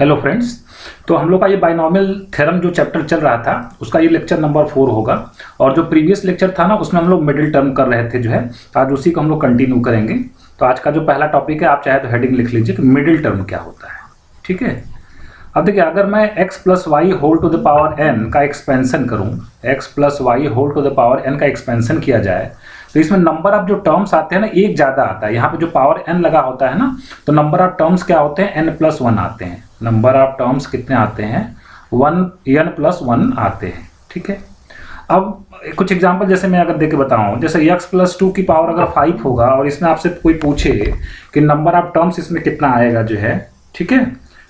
Hello friends. तो हम लोग का ये बाइनोमियल थ्योरम जो चैप्टर चल रहा था उसका ये लेक्चर नंबर 4 होगा। और जो प्रीवियस लेक्चर था ना उसमें हम लोग मिडिल टर्म कर रहे थे जो है, तो आज उसी को हम लोग कंटिन्यू करेंगे। तो आज का जो पहला टॉपिक है, आप चाहे तो हेडिंग लिख लीजिए कि मिडिल टर्म क्या होता है। ठीक है, अब देखिए, अगर मैं x plus Y whole to the power n का एक्सपेंशन करूं, x plus Y whole to the power n का एक्सपेंशन किया जाए तो इसमें नंबर ऑफ जो टर्म्स आते हैं ना, एक ज़्यादा आता है। यहाँ पे जो पावर n लगा होता है ना, तो नंबर ऑफ टर्म्स क्या होते हैं, n प्लस 1 आते हैं। नंबर ऑफ टर्म्स कितने आते हैं, n प्लस 1 आते हैं। ठीक है, अब कुछ एग्जांपल जैसे मैं अगर देके बताऊं, जैसे x प्लस 2 की पावर अगर 5 होगा और इसमें आपसे कोई पूछे कि नंबर ऑफ टर्म्स इसमें कितना आएगा जो है, ठीक है,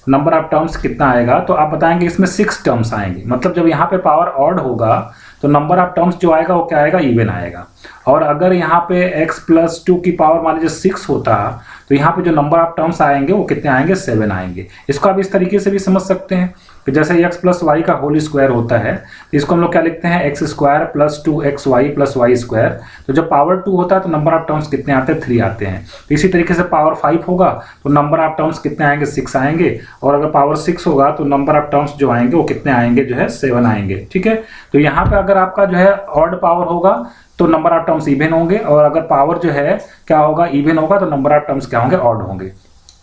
नंबर ऑफ टर्म्स कितना आएगा, तो आप बताएंगे इसमें 6 टर्म्स आएंगे। मतलब जब यहाँ पे पावर ऑड होगा तो नंबर ऑफ टर्म्स जो आएगा वो क्या आएगा, इवन आएगा। और अगर यहाँ पे x प्लस 2 की पावर मान लीजिए 6 होता तो यहाँ पे जो नंबर ऑफ टर्म्स आएंगे वो कितने आएंगे, 7 आएंगे। इसको आप इस तरीके से भी समझ सकते हैं कि जैसे x प्लस वाई का होल स्क्वायर होता है, तो इसको हम लोग क्या लिखते हैं, X square plus 2xy plus Y square. तो जब पावर 2 होता है तो नंबर ऑफ टर्म्स कितने आते हैं, 3 आते हैं। तो इसी तरीके से पावर 5 होगा तो नंबर ऑफ टर्म्स कितने आएंगे, 6 आएंगे। और अगर पावर 6 होगा तो नंबर ऑफ टर्म्स जो आएंगे वो कितने आएंगे जो है, 7 आएंगे। ठीक है, तो यहाँ पे अगर आपका जो है ऑड पावर होगा तो नंबर ऑफ टर्म्स इवन होंगे, और अगर पावर जो है क्या होगा, इवन होगा, तो नंबर ऑफ टर्म्स क्या होंगे, ऑड होंगे।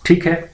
ठीक है,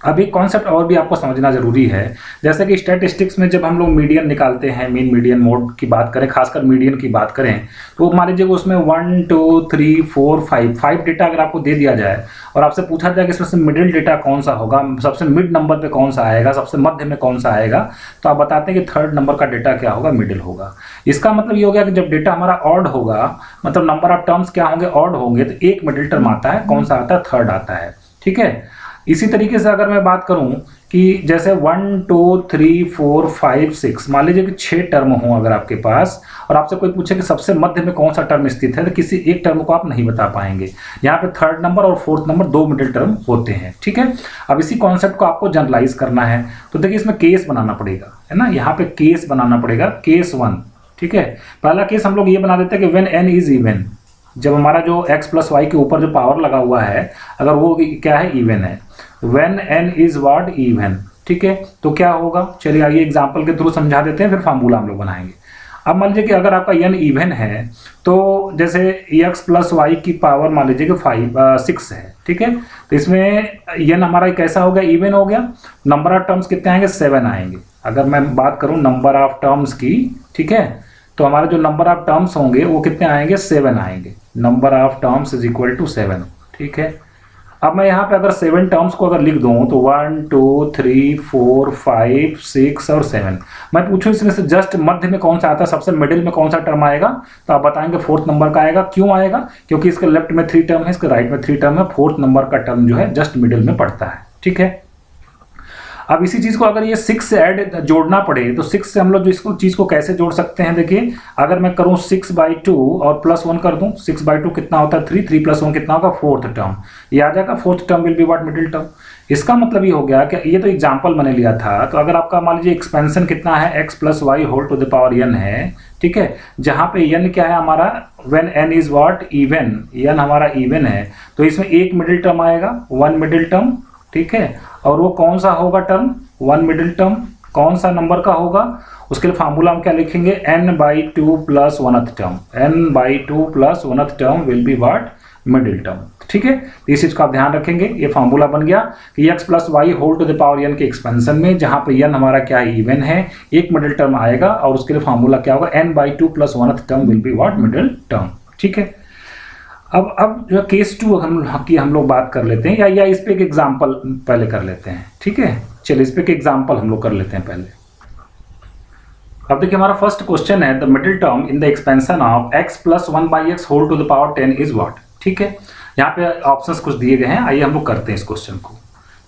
अब एक कॉन्सेप्ट और भी आपको समझना जरूरी है। जैसे कि स्टैटिस्टिक्स में जब हम लोग मीडियन निकालते हैं, मीन मीडियन मोड की बात करें, खासकर मीडियन की बात करें, तो मान लीजिए उसमें 1 2 3 4 5 डेटा अगर आपको दे दिया जाए और आपसे पूछा जाए कि इसमें से मिडिल डेटा कौन सा होगा, सबसे मिड नंबर पे कौन सा आएगा, सबसे मध्य में कौन सा आएगा, तो आप बताते हैं कि 3rd नंबर का डेटा क्या होगा, मिडिल होगा। इसका मतलब ये हो गया कि जब डेटा हमारा ऑड होगा, मतलब नंबर ऑफ टर्म्स क्या होंगे, ऑड होंगे, तो एक मिडिल टर्म आता है, कौन सा आता है, 3rd आता है। ठीक है, इसी तरीके से अगर मैं बात करूं कि जैसे 1 2 3 4 5 6, मान लीजिए कि 6 टर्म हो अगर आपके पास, और आपसे कोई पूछे कि सबसे मध्य में कौन सा टर्म स्थित है, तो किसी एक टर्म को आप नहीं बता पाएंगे। यहाँ पे 3rd नंबर और 4th नंबर 2 मिडिल टर्म होते हैं। ठीक है, अब इसी कॉन्सेप्ट को आपको जनरलाइज करना है, तो देखिए इसमें केस बनाना पड़ेगा, है ना, यहाँ पे केस बनाना पड़ेगा, केस 1। ठीक है, पहला केस हम लोग ये बना देते हैं कि व्हेन n इज इवन, जब हमारा जो x प्लस वाई के ऊपर जो पावर लगा हुआ है अगर वो क्या है, इवन है। when n is what, even। ठीक है, तो क्या होगा, चलिए आइए एग्जांपल के थ्रू समझा देते हैं, फिर फार्मूला हम लोग बनाएंगे। अब मान लीजिए कि अगर आपका n इवन है तो जैसे x प्लस वाई की पावर मान लीजिए कि 6 है। ठीक है, तो इसमें n हमारा कैसा हो गया, इवन हो गया। नंबर ऑफ टर्म्स कितने आएंगे, 7 आएंगे। अगर मैं बात करूं नंबर ऑफ टर्म्स की, ठीक है, तो हमारे जो नंबर ऑफ टर्म्स होंगे वो कितने आएंगे, 7 आएंगे। Number of terms is equal to 7। ठीक है, अब मैं यहाँ पे अगर 7 टर्म्स को अगर लिख दूँ तो 1 2 3 4 5 6 और 7, मैं पूछूं इसमें से जस्ट मध्य में कौन सा आता है, सबसे मिडिल में कौन सा टर्म आएगा, तो आप बताएंगे 4th नंबर का आएगा। क्यों आएगा, क्योंकि इसके लेफ्ट में 3 टर्म है, इसके राइट में 3 टर्म है, 4th नंबर का टर्म जो है जस्ट मिडिल में पड़ता है। ठीक है, अब इसी चीज को अगर ये 6 से ऐड जोड़ना पड़े तो 6 से हम लोग जो इसको चीज को कैसे जोड़ सकते हैं, देखिए अगर मैं करूं 6/2 और प्लस 1 कर दूं, 6/2 कितना होता है, 3 3 प्लस 1 कितना होगा, 4th टर्म। ये आ जाएगा 4th term will be what, middle term. इसका मतलब ये हो गया कि ये तो एग्जाम्पल मैंने लिया था, तो अगर आपका मान लीजिए एक्सपेंशन कितना है, x plus Y whole to the power n है। ठीक है, जहां पे n क्या है हमारा, when n is what, even, n हमारा इवन है, तो इसमें एक मिडिल टर्म आएगा, 1 मिडिल टर्म। ठीक है, और वो कौन सा होगा टर्म, 1 मिडिल टर्म, कौन सा नंबर का होगा, उसके लिए फार्मूला हम क्या लिखेंगे, n/2 plus 1th term, n/2 plus 1th term will be what, middle term. ठीक है, तो इस चीज का आप ध्यान रखेंगे। ये फार्मूला बन गया कि x plus Y whole to the power n के एक्सपेंशन में जहां पे n हमारा क्या है, इवन है, एक मिडिल टर्म आएगा, और उसके लिए फार्मूला क्या होगा, n/2 plus 1th term will be what, middle term. ठीक है, अब जो केस 2 हम लोग बात कर लेते हैं, या इस पे एक एग्जांपल पहले कर लेते हैं। ठीक है, चलिए इस पे एक एग्जांपल हम लोग कर लेते हैं पहले। अब देखिए हमारा फर्स्ट क्वेश्चन है, the middle term in the expansion of x plus 1/x whole to the power 10 is what. ठीक है, यहाँ पे ऑप्शंस कुछ दिए गए हैं, आइए हम लोग करते हैं इस क्वेश्चन को।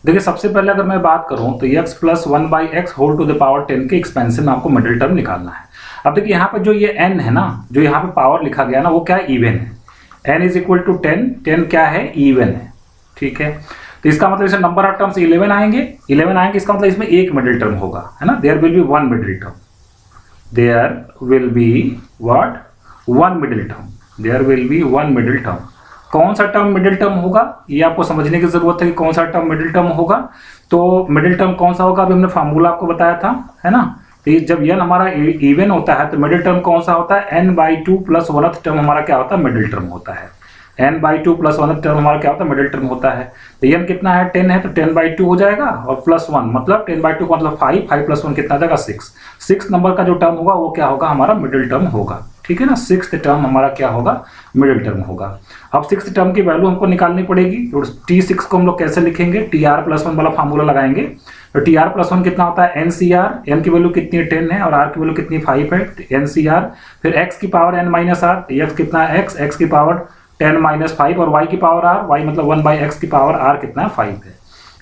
देखिए सबसे पहले अगर मैं बात करूं तो x plus 1/x whole to the power 10 के एक्सपेंशन में आपको मिडिल टर्म निकालना है। अब देखिए यहाँ पे जो ये n है ना, जो यहाँ पे पावर लिखा गया ना, वो क्या है, इवन है। n इज इक्वल टू 10, 10 क्या है, इवन है। ठीक है, तो इसका मतलब इसमें नंबर ऑफ टर्म्स 11 आएंगे, 11 आएंगे, इसका मतलब इसमें एक मिडिल टर्म होगा, है ना, there will be 1 middle term, there will be what, 1 middle term, there will be 1 middle term. कौन सा टर्म मिडिल टर्म होगा, ये आपको समझने की जरूरत है कि कौन सा टर्म मिडिल टर्म होगा। तो मिडिल टर्म कौन सा होगा, अभी हमने फार्मूला आपको बताया था, है ना। तो जब n हमारा इवन होता है तो मिडिल टर्म कौन सा होता है, n/2 प्लस 1th टर्म हमारा क्या होता है, मिडिल टर्म होता है। n/2 प्लस 1th टर्म हमारा क्या होता है, मिडिल टर्म होता है। तो n कितना है, 10 है, तो 10/2 हो जाएगा और प्लस 1 मतलब 10/2 का मतलब 5, 5 प्लस 1 कितना आ जाएगा 6। 6 नंबर का जो टर्म होगा वो क्या होगा, हमारा मिडिल टर्म होगा, ठीक है ना। 6th टर्म हमारा क्या होगा, मिडिल टर्म होगा। अब 6th टर्म की वैल्यू हमको निकालनी पड़ेगी। तो T6 को हम लोग कैसे लिखेंगे, TR+1 वाला फार्मूला लगाएंगे। तो TR+1 कितना होता है, NCR, n की वैल्यू कितनी है 10 है और r की वैल्यू कितनी 5 है, NCR, फिर x की power n minus r, x कितना है x की पावर 10 माइनस 5 और y की पावर r, y मतलब 1/x की पावर r कितना है 5 है।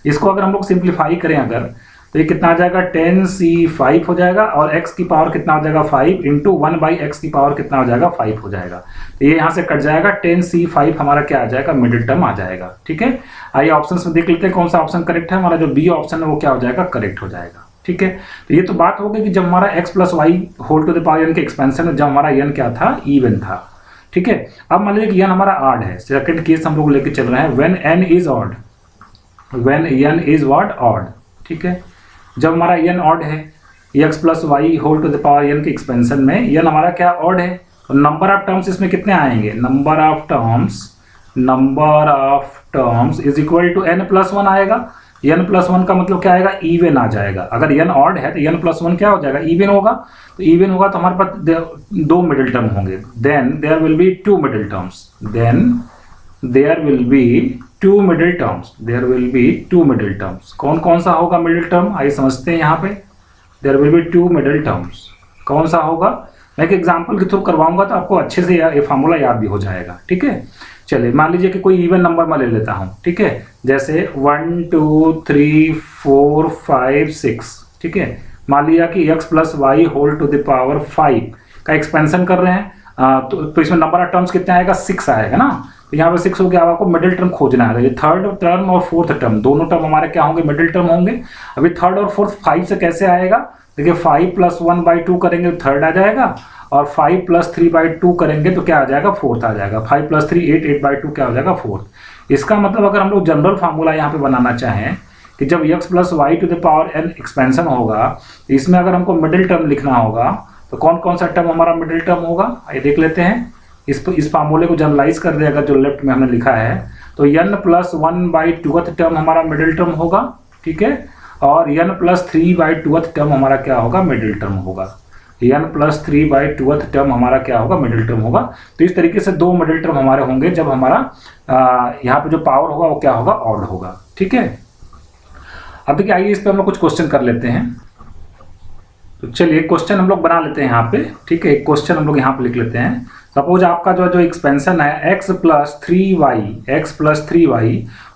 इसको अगर हम लोग सिंप्लीफाई करें अगर, तो ये कितना आ जाएगा 10c5 हो जाएगा और x की पावर कितना हो जाएगा 5 इंटू 1/x की पावर कितना हो जाएगा 5 हो जाएगा। तो ये यहाँ से कट जाएगा, 10c5 हमारा क्या आ जाएगा, मिडिल टर्म आ जाएगा, ठीक है। आइए ऑप्शंस में देख लेते हैं कौन सा ऑप्शन करेक्ट है। हमारा जो बी ऑप्शन है वो क्या हो जाएगा, करेक्ट हो जाएगा, ठीक है। तो ये तो बात हो गई कि जब हमारा x plus Y whole to the power n के एक्सपेंशन में जब हमारा n क्या था, इवन था, ठीक है। अब मान लीजिए कि n हमारा ऑड है, सेकंड केस हम लोग लेके चल रहे हैं, when n is odd, when n is what, odd, ठीक है। जब हमारा n ऑड है, x plus Y whole to the power n के एक्सपेंशन में n हमारा क्या ऑड है, तो नंबर ऑफ टर्म्स इसमें कितने आएंगे, number of terms is equal to n+1 आएगा। n+1 का मतलब क्या आएगा, इवन आ जाएगा। अगर n ऑड है तो n+1 क्या हो जाएगा, इवन होगा। तो इवन होगा तो हमारे पास 2 मिडिल टर्म होंगे, then there will be 2 middle terms, then there will be 2 middle terms, there will be 2 middle terms. कौन कौन सा होगा मिडिल टर्म, आइए समझते हैं यहाँ पे। There will be 2 middle terms, कौन सा होगा, मैं एक एग्जांपल के थ्रू करवाऊंगा तो आपको अच्छे से ये फार्मूला याद भी हो जाएगा, ठीक है। चलिए मान लीजिए कि कोई इवन नंबर मैं ले लेता हूँ, ठीक है, जैसे 1 2 3 4 5 6, ठीक है। मान लिया कि x plus Y whole to the power 5 का एक्सपेंशन कर रहे हैं, तो इसमें नंबर ऑफ टर्म्स कितने आएगा, 6 आएगा ना। तो यहाँ पे 6 हो गया, आपको मिडिल टर्म खोजना है। ये थर्ड टर्म और फोर्थ टर्म दोनों टर्म हमारे क्या होंगे, मिडिल टर्म होंगे। अभी थर्ड और फोर्थ 5 से कैसे आएगा, देखिए 5 प्लस 1/2 करेंगे तो थर्ड आ जाएगा और 5 प्लस 3/2 करेंगे तो क्या आ जाएगा, फोर्थ आ जाएगा। 5 प्लस 3 8, 8/2 क्या हो जाएगा, फोर्थ। इसका मतलब अगर हम लोग जनरल फार्मूला यहाँ पे बनाना चाहें कि जब x plus Y to the power n expansion होगा, तो इसमें अगर हमको मिडिल टर्म लिखना होगा तो कौन कौन सा टर्म हमारा मिडिल टर्म होगा, ये देख लेते हैं। इस फार्मूले को जनरलाइज कर दे अगर जो लेफ्ट में हमने लिखा है, तो n प्लस 1/2th टर्म हमारा मिडिल टर्म होगा, ठीक है। और n प्लस 3/2th टर्म हमारा क्या होगा, मिडिल टर्म होगा। n प्लस 3/2th टर्म हमारा क्या होगा, मिडिल टर्म होगा। तो इस तरीके से 2 मिडिल टर्म हमारे होंगे जब हमारा यहाँ पे जो पावर होगा वो क्या होगा, ऑड होगा, ठीक है। अब देखिए आइए इस पे हम लोग कुछ क्वेश्चन कर लेते हैं। तो चलिए क्वेश्चन हम लोग बना लेते हैं यहाँ पे, ठीक है। एक क्वेश्चन हम लोग यहाँ पे लिख लेते हैं। सपोज आपका जो एक्सपेंशन है x plus 3y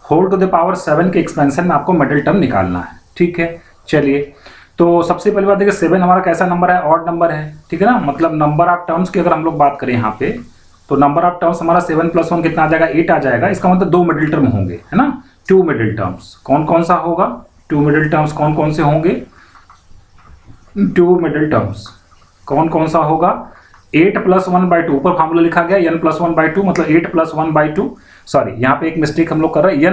whole to the power 7 के एक्सपेंशन में आपको मिडिल टर्म निकालना है, ठीक है। चलिए तो सबसे पहली बात देखिए 7 हमारा कैसा नंबर है, ऑड नंबर है, ठीक है ना। मतलब नंबर ऑफ टर्म्स की अगर हम लोग बात करें यहाँ पे, तो नंबर ऑफ टर्म्स हमारा 7 प्लस 1 कितना आ जाएगा, 8 आ जाएगा। इसका मतलब 2 मिडिल टर्म होंगे, है ना। 2 मिडिल टर्म्स कौन कौन सा होगा, 2 मिडिल टर्म्स कौन कौन से होंगे, 2 मिडिल टर्म्स कौन कौन सा होगा, 8 प्लस 1/2, ऊपर फार्मूला लिखा गया n प्लस 1/2 मतलब 8 प्लस 1/2। सॉरी यहाँ पे एक मिस्टेक हम लोग कर रहे हैं,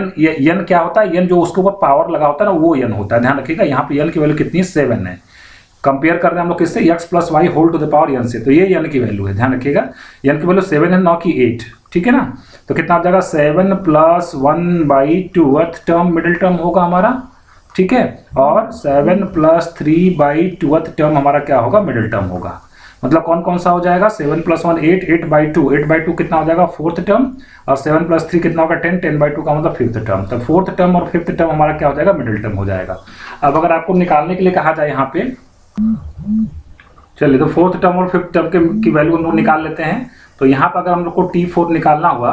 n क्या होता है, n जो उसके ऊपर पावर लगा होता है ना वो n होता है, ध्यान रखिएगा। यहाँ पे n की वैल्यू कितनी है, 7 है। कंपेयर कर रहे हैं हम लोग किससे, x plus Y whole to the power n से, तो ये n की वैल्यू है, ध्यान रखिएगा। n की वैल्यू 7 है, ना कि 8, ठीक है ना। तो कितना आ जाएगा, 7 plus 1/2th term middle term होगा हमारा, ठीक है। और 7 प्लस 3/2th टर्म हमारा क्या होगा, मिडिल टर्म होगा। मतलब कौन कौन सा हो जाएगा, 7 प्लस 1 8, 8/2 कितना हो जाएगा, फोर्थ टर्म। और 7 प्लस 3 कितना होगा, 10, 10/2 का मतलब फिफ्थ टर्म। तो फोर्थ टर्म और फिफ्थ टर्म हमारा क्या हो जाएगा, मिडिल टर्म हो जाएगा। अब अगर आपको निकालने के लिए कहा जाए यहाँ पे, चलिए तो फोर्थ टर्म और फिफ्थ टर्म की वैल्यू हम लोग निकाल लेते हैं। तो यहाँ पर अगर हम लोग को T4 निकालना हुआ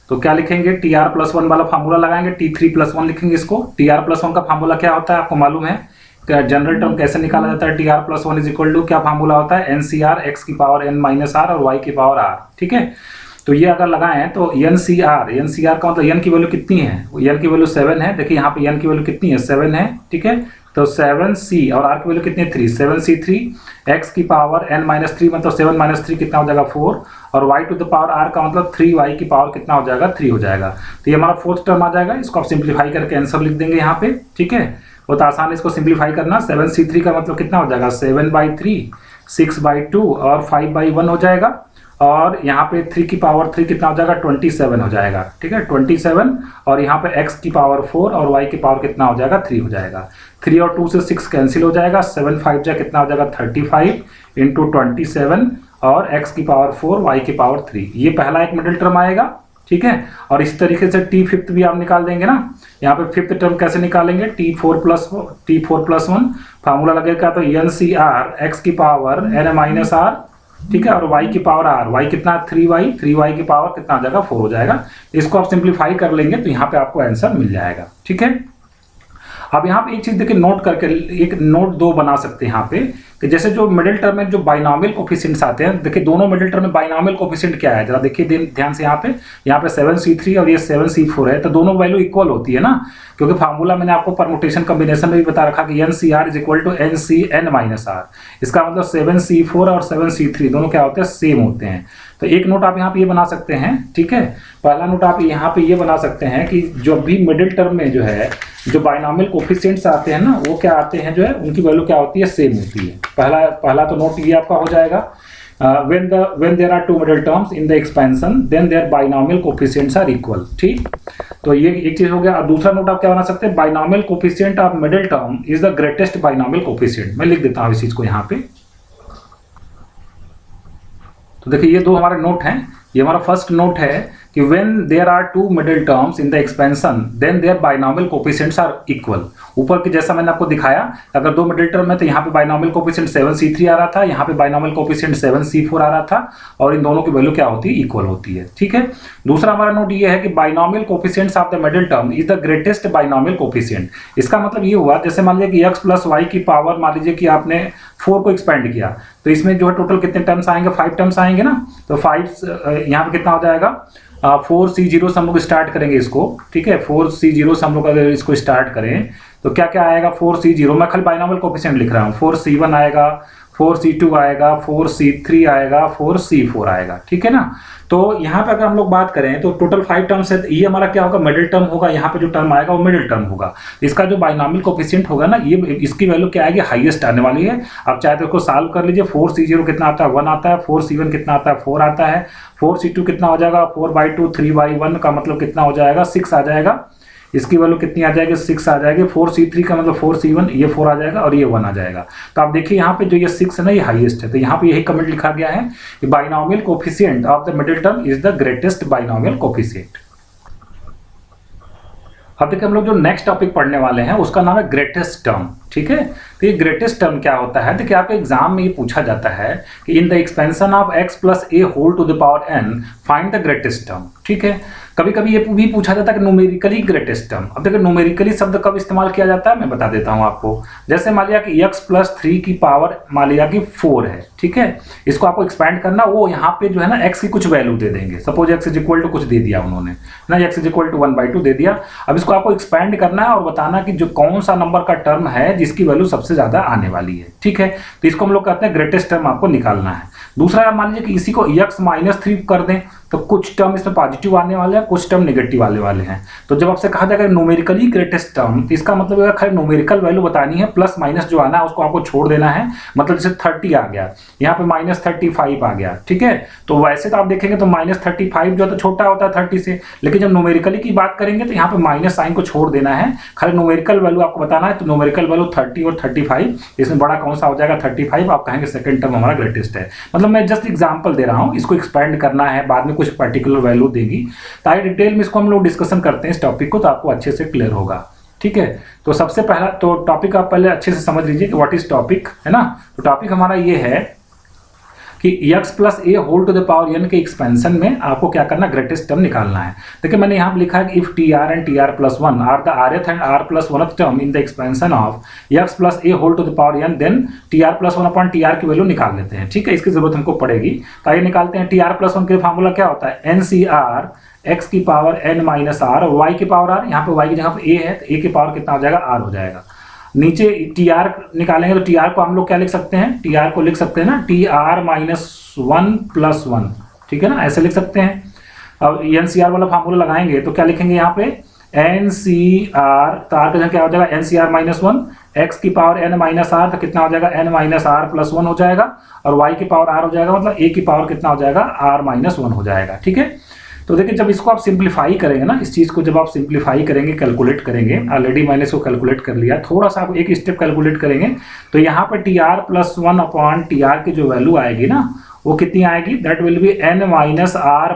तो क्या लिखेंगे, TR+1 वाला फार्मूला लगाएंगे, T3+1 लिखेंगे इसको। TR+1 का फार्मूला क्या होता है आपको मालूम है, जनरल टर्म कैसे निकाला जाता है, TR+1 इज इक्वल टू क्या फार्मूला होता है, NCR x की पावर n माइनस r और y की पावर r, ठीक है। तो ये अगर लगाएं तो NCR का मतलब n की वैल्यू कितनी है, n की वैल्यू 7 है। देखिए यहाँ पे n की वैल्यू कितनी है, 7 है, ठीक है। तो 7c और r की वैल्यू कितनी है 3, 7c3 x की पावर n माइनस 3 मतलब 7 माइनस 3 कितना हो जाएगा 4 और y to the power r का मतलब 3y की पावर कितना हो जाएगा 3 हो जाएगा। तो ये हमारा फोर्थ टर्म आ जाएगा, इसको आप सिंप्लीफाई करके आंसर लिख देंगे यहाँ पे, ठीक है। बहुत आसान है इसको सिंप्लीफाई करना। 7c3 का मतलब कितना हो जाएगा 7/3, 6/2 और 5/1 हो जाएगा और यहाँ पे 3 की पावर 3 कितना हो जाएगा 27 हो जाएगा, ठीक है 27 और यहाँ पे x की पावर 4 और y की पावर कितना हो जाएगा 3 हो जाएगा। 3 और 2 से 6 कैंसिल हो जाएगा, 7 5 जा कितना हो जाएगा 35 इंटू 27 और x की पावर 4 y की पावर 3, ये पहला एक मिडिल टर्म आएगा, ठीक है। और इसी तरीके से t फिफ्थ भी आप निकाल देंगे ना। यहाँ पे फिफ्थ टर्म कैसे निकालेंगे t4 + 1 फार्मूला लगेगा तो NCR x की पावर n माइनस r, ठीक है, और y की पावर r, y कितना 3y की पावर कितना आ जाएगा 4 हो जाएगा। इसको आप सिंप्लीफाई कर लेंगे तो यहाँ पे आपको आंसर मिल जाएगा, ठीक है। अब यहाँ पे एक चीज देखिए नोट करके, एक नोट 2 बना सकते हैं यहाँ पे कि जैसे जो मिडिल टर्म में जो बाइनॉमियल कोफिशिएंट्स आते हैं, देखिए दोनों मिडिल टर्म में बाइनॉमियल कोफिशिएंट क्या है जरा देखिए ध्यान से। यहाँ पे 7c3 और ये 7c4 है तो दोनों वैल्यू इक्वल होती है ना, क्योंकि फार्मूला मैंने आपको परमुटेशन कॉम्बिनेशन में भी बता रखा कि NCR = NCn - r। इसका मतलब 7c4 और 7c3 दोनों क्या होते हैं सेम होते हैं। तो एक नोट आप यहाँ पे ये बना सकते हैं, ठीक है। पहला नोट आप यहाँ पे ये बना सकते हैं कि जो भी मिडिल टर्म में जो है जो बाइनॉमियल कोफिशिएंट्स आते हैं ना वो क्या आते हैं जो है उनकी वैल्यू क्या होती है सेम होती है। पहला तो नोट ये आपका हो जाएगा when there are two middle terms in the expansion then their binomial coefficients are equal, ठीक। तो ये एक चीज हो गया। और दूसरा नोट आप क्या बना सकते हैं binomial coefficient of middle term is the greatest binomial coefficient. मैं लिख देता हूँ इस चीज को यहाँ पे। तो देखिए ये दो हमारे नोट हैं। ये हमारा फर्स्ट नोट है कि when there are two middle terms in the expansion then their binomial coefficients are equal। ऊपर की जैसा मैंने आपको दिखाया अगर दो मिडिल टर्म है तो यहाँ पे बाइनॉमियल कोफिशिएंट 7c3 आ रहा था, यहाँ पे बाइनॉमियल कोफिशिएंट 7c4 आ रहा था और इन दोनों की वैल्यू क्या होती है इक्वल होती है, ठीक है। दूसरा हमारा नोट ये है कि binomial coefficients of the middle term is the greatest binomial coefficient. इसका मतलब ये हुआ जैसे मान लीजिए कि x + y की पावर मान लीजिए कि आपने 4 को एक्सपेंड किया तो इसमें जो है टोटल कितने टर्म्स आएंगे 5 टर्म्स आएंगे ना। तो 5 यहाँ पे कितना हो जाएगा 4c0 से हम लोग स्टार्ट करेंगे इसको, ठीक है। 4c0 से हम लोग अगर इसको स्टार्ट करें तो क्या क्या आएगा 4c0, मैं खाली बाइनॉमियल कोफिशिएंट लिख रहा हूँ। 4c1 आएगा, 4c2 आएगा, 4c3 आएगा, 4c4 आएगा, ठीक है ना। तो यहाँ पे अगर हम लोग बात करें तो टोटल 5 टर्म्स है। ये हमारा क्या होगा मिडिल टर्म होगा। यहाँ पे जो टर्म आएगा वो मिडिल टर्म होगा। इसका जो बाइनॉमियल कोफिशिएंट होगा ना ये इसकी वैल्यू क्या आएगी हाईएस्ट आने वाली है। आप चाहे तो इसको सॉल्व कर लीजिए। 4c0 कितना आता है 1 आता है, 4c1 कितना आता है 4 आता है, 4c2 कितना हो जाएगा 4/2, 3/1 का मतलब कितना हो जाएगा 6 आ जाएगा। इसकी वैल्यू कितनी आ जाएगी 6 आ जाएगी। 4c3 का मतलब 4c1 ये 4 आ जाएगा और ये 1 आ जाएगा। तो आप देखिए यहाँ पे जो ये 6 है ना ये हाईएस्ट है। तो यहाँ पे यही कमेंट लिखा गया है कि binomial coefficient of the middle term is the greatest binomial coefficient. अब देखिए हम लोग जो नेक्स्ट टॉपिक पढ़ने वाले हैं उसका नाम है ग्रेटेस्ट टर्म, ठीक है। तो ये ग्रेटेस्ट टर्म क्या होता है देखिए आपके एग्जाम में ये पूछा जाता है कि in the expansion of x + a whole to the power n find the greatest term, ठीक है। कभी कभी ये भी पूछा जाता है कि न्यूमेरिकली ग्रेटेस्ट टर्म। अब देखिए न्यूमेरिकली शब्द कब इस्तेमाल किया जाता है मैं बता देता हूँ आपको। जैसे मान लिया कि x + 3 की पावर मान लिया कि 4 है, ठीक है। इसको आपको एक्सपेंड करना, वो यहाँ पे जो है ना x की कुछ वैल्यू दे देंगे। सपोज x = कुछ दे दिया उन्होंने ना, x = 1/2 दे दिया। अब इसको आपको एक्सपेंड करना है और बताना कि जो कौन सा नंबर का टर्म है जिसकी वैल्यू सबसे ज्यादा आने वाली है, ठीक है। तो इसको हम लोग कहते हैं ग्रेटेस्ट टर्म आपको निकालना है। दूसरा मान लीजिए कि इसी को x - 3 कर दें तो कुछ टर्म इसमें पॉजिटिव आने वाले हैं, कुछ टर्म नेगेटिव आने वाले हैं। तो जब आपसे कहा जाएगा न्यूमेरिकली ग्रेटेस्ट टर्म तो इसका मतलब है खाली न्यूमेरिकल वैल्यू बतानी है, प्लस माइनस जो आना है उसको आपको छोड़ देना है। मतलब जैसे 30 आ गया, यहाँ पे -35 आ गया, ठीक है। तो वैसे तो आप देखेंगे तो -35 जो है तो छोटा होता है 30 से, लेकिन जब न्यूमेरिकली की बात करेंगे तो यहाँ पे माइनस साइन को छोड़ देना है, खाली न्यूमेरिकल वैल्यू आपको बताना है। तो न्यूमेरिकल वैल्यू 30 और 35, इसमें बड़ा कौन सा हो जाएगा 35। आप कहेंगे सेकंड टर्म हमारा ग्रेटेस्ट है। मतलब मैं जस्ट एग्जांपल दे रहा हूँ, इसको एक्सपेंड करना है, बाद में कुछ पर्टिकुलर वैल्यू देगी। ताकि डिटेल में इसको हम लोग डिस्कशन करते हैं इस टॉपिक को तो आपको अच्छे से क्लियर होगा, ठीक है। तो सबसे पहला तो टॉपिक आप पहले अच्छे से समझ लीजिए कि व्हाट इज टॉपिक, है ना। तो टॉपिक हमारा ये है कि x + a whole to the power n के एक्सपेंशन में आपको क्या करना ग्रेटेस्ट टर्म निकालना है। देखिए मैंने यहाँ पे लिखा है कि if tr and tr + 1 are the rth and r + 1th term in the expansion of x + a whole to the power n then tr + 1/tr की वैल्यू निकाल लेते हैं, ठीक है। इसकी जरूरत हमको पड़ेगी तो आइए निकालते हैं। tr + 1 के फार्मूला क्या होता है NCR x की पावर n - r और y की पावर r। यहाँ पे y की जगह पे a है तो a की पावर कितना हो जाएगा r हो जाएगा। नीचे टी आर निकालेंगे तो टी आर को हम लोग क्या लिख सकते हैं, टी आर को लिख सकते हैं ना टी आर -1 + 1, ठीक है ना, ऐसे लिख सकते हैं। अब एनसीआर वाला फार्मूला लगाएंगे तो क्या लिखेंगे यहाँ पे एनसीआर, तो आर का जगह क्या हो जाएगा एनसीआर -1, एक्स की पावर n - r तो कितना हो जाएगा n - r + 1 हो जाएगा, और y की पावर r हो जाएगा, मतलब a की पावर कितना हो जाएगा r - 1 हो जाएगा, ठीक है। तो देखिए जब इसको आप सिंप्लीफाई करेंगे ना, इस चीज़ को जब आप सिंप्लीफाई करेंगे, कैलकुलेट करेंगे, ऑलरेडी मैंने इसको कैलकुलेट कर लिया, थोड़ा सा आप एक स्टेप कैलकुलेट करेंगे तो यहाँ पे T R +1 upon T R की जो वैल्यू आएगी ना वो कितनी आएगी, that will be n - r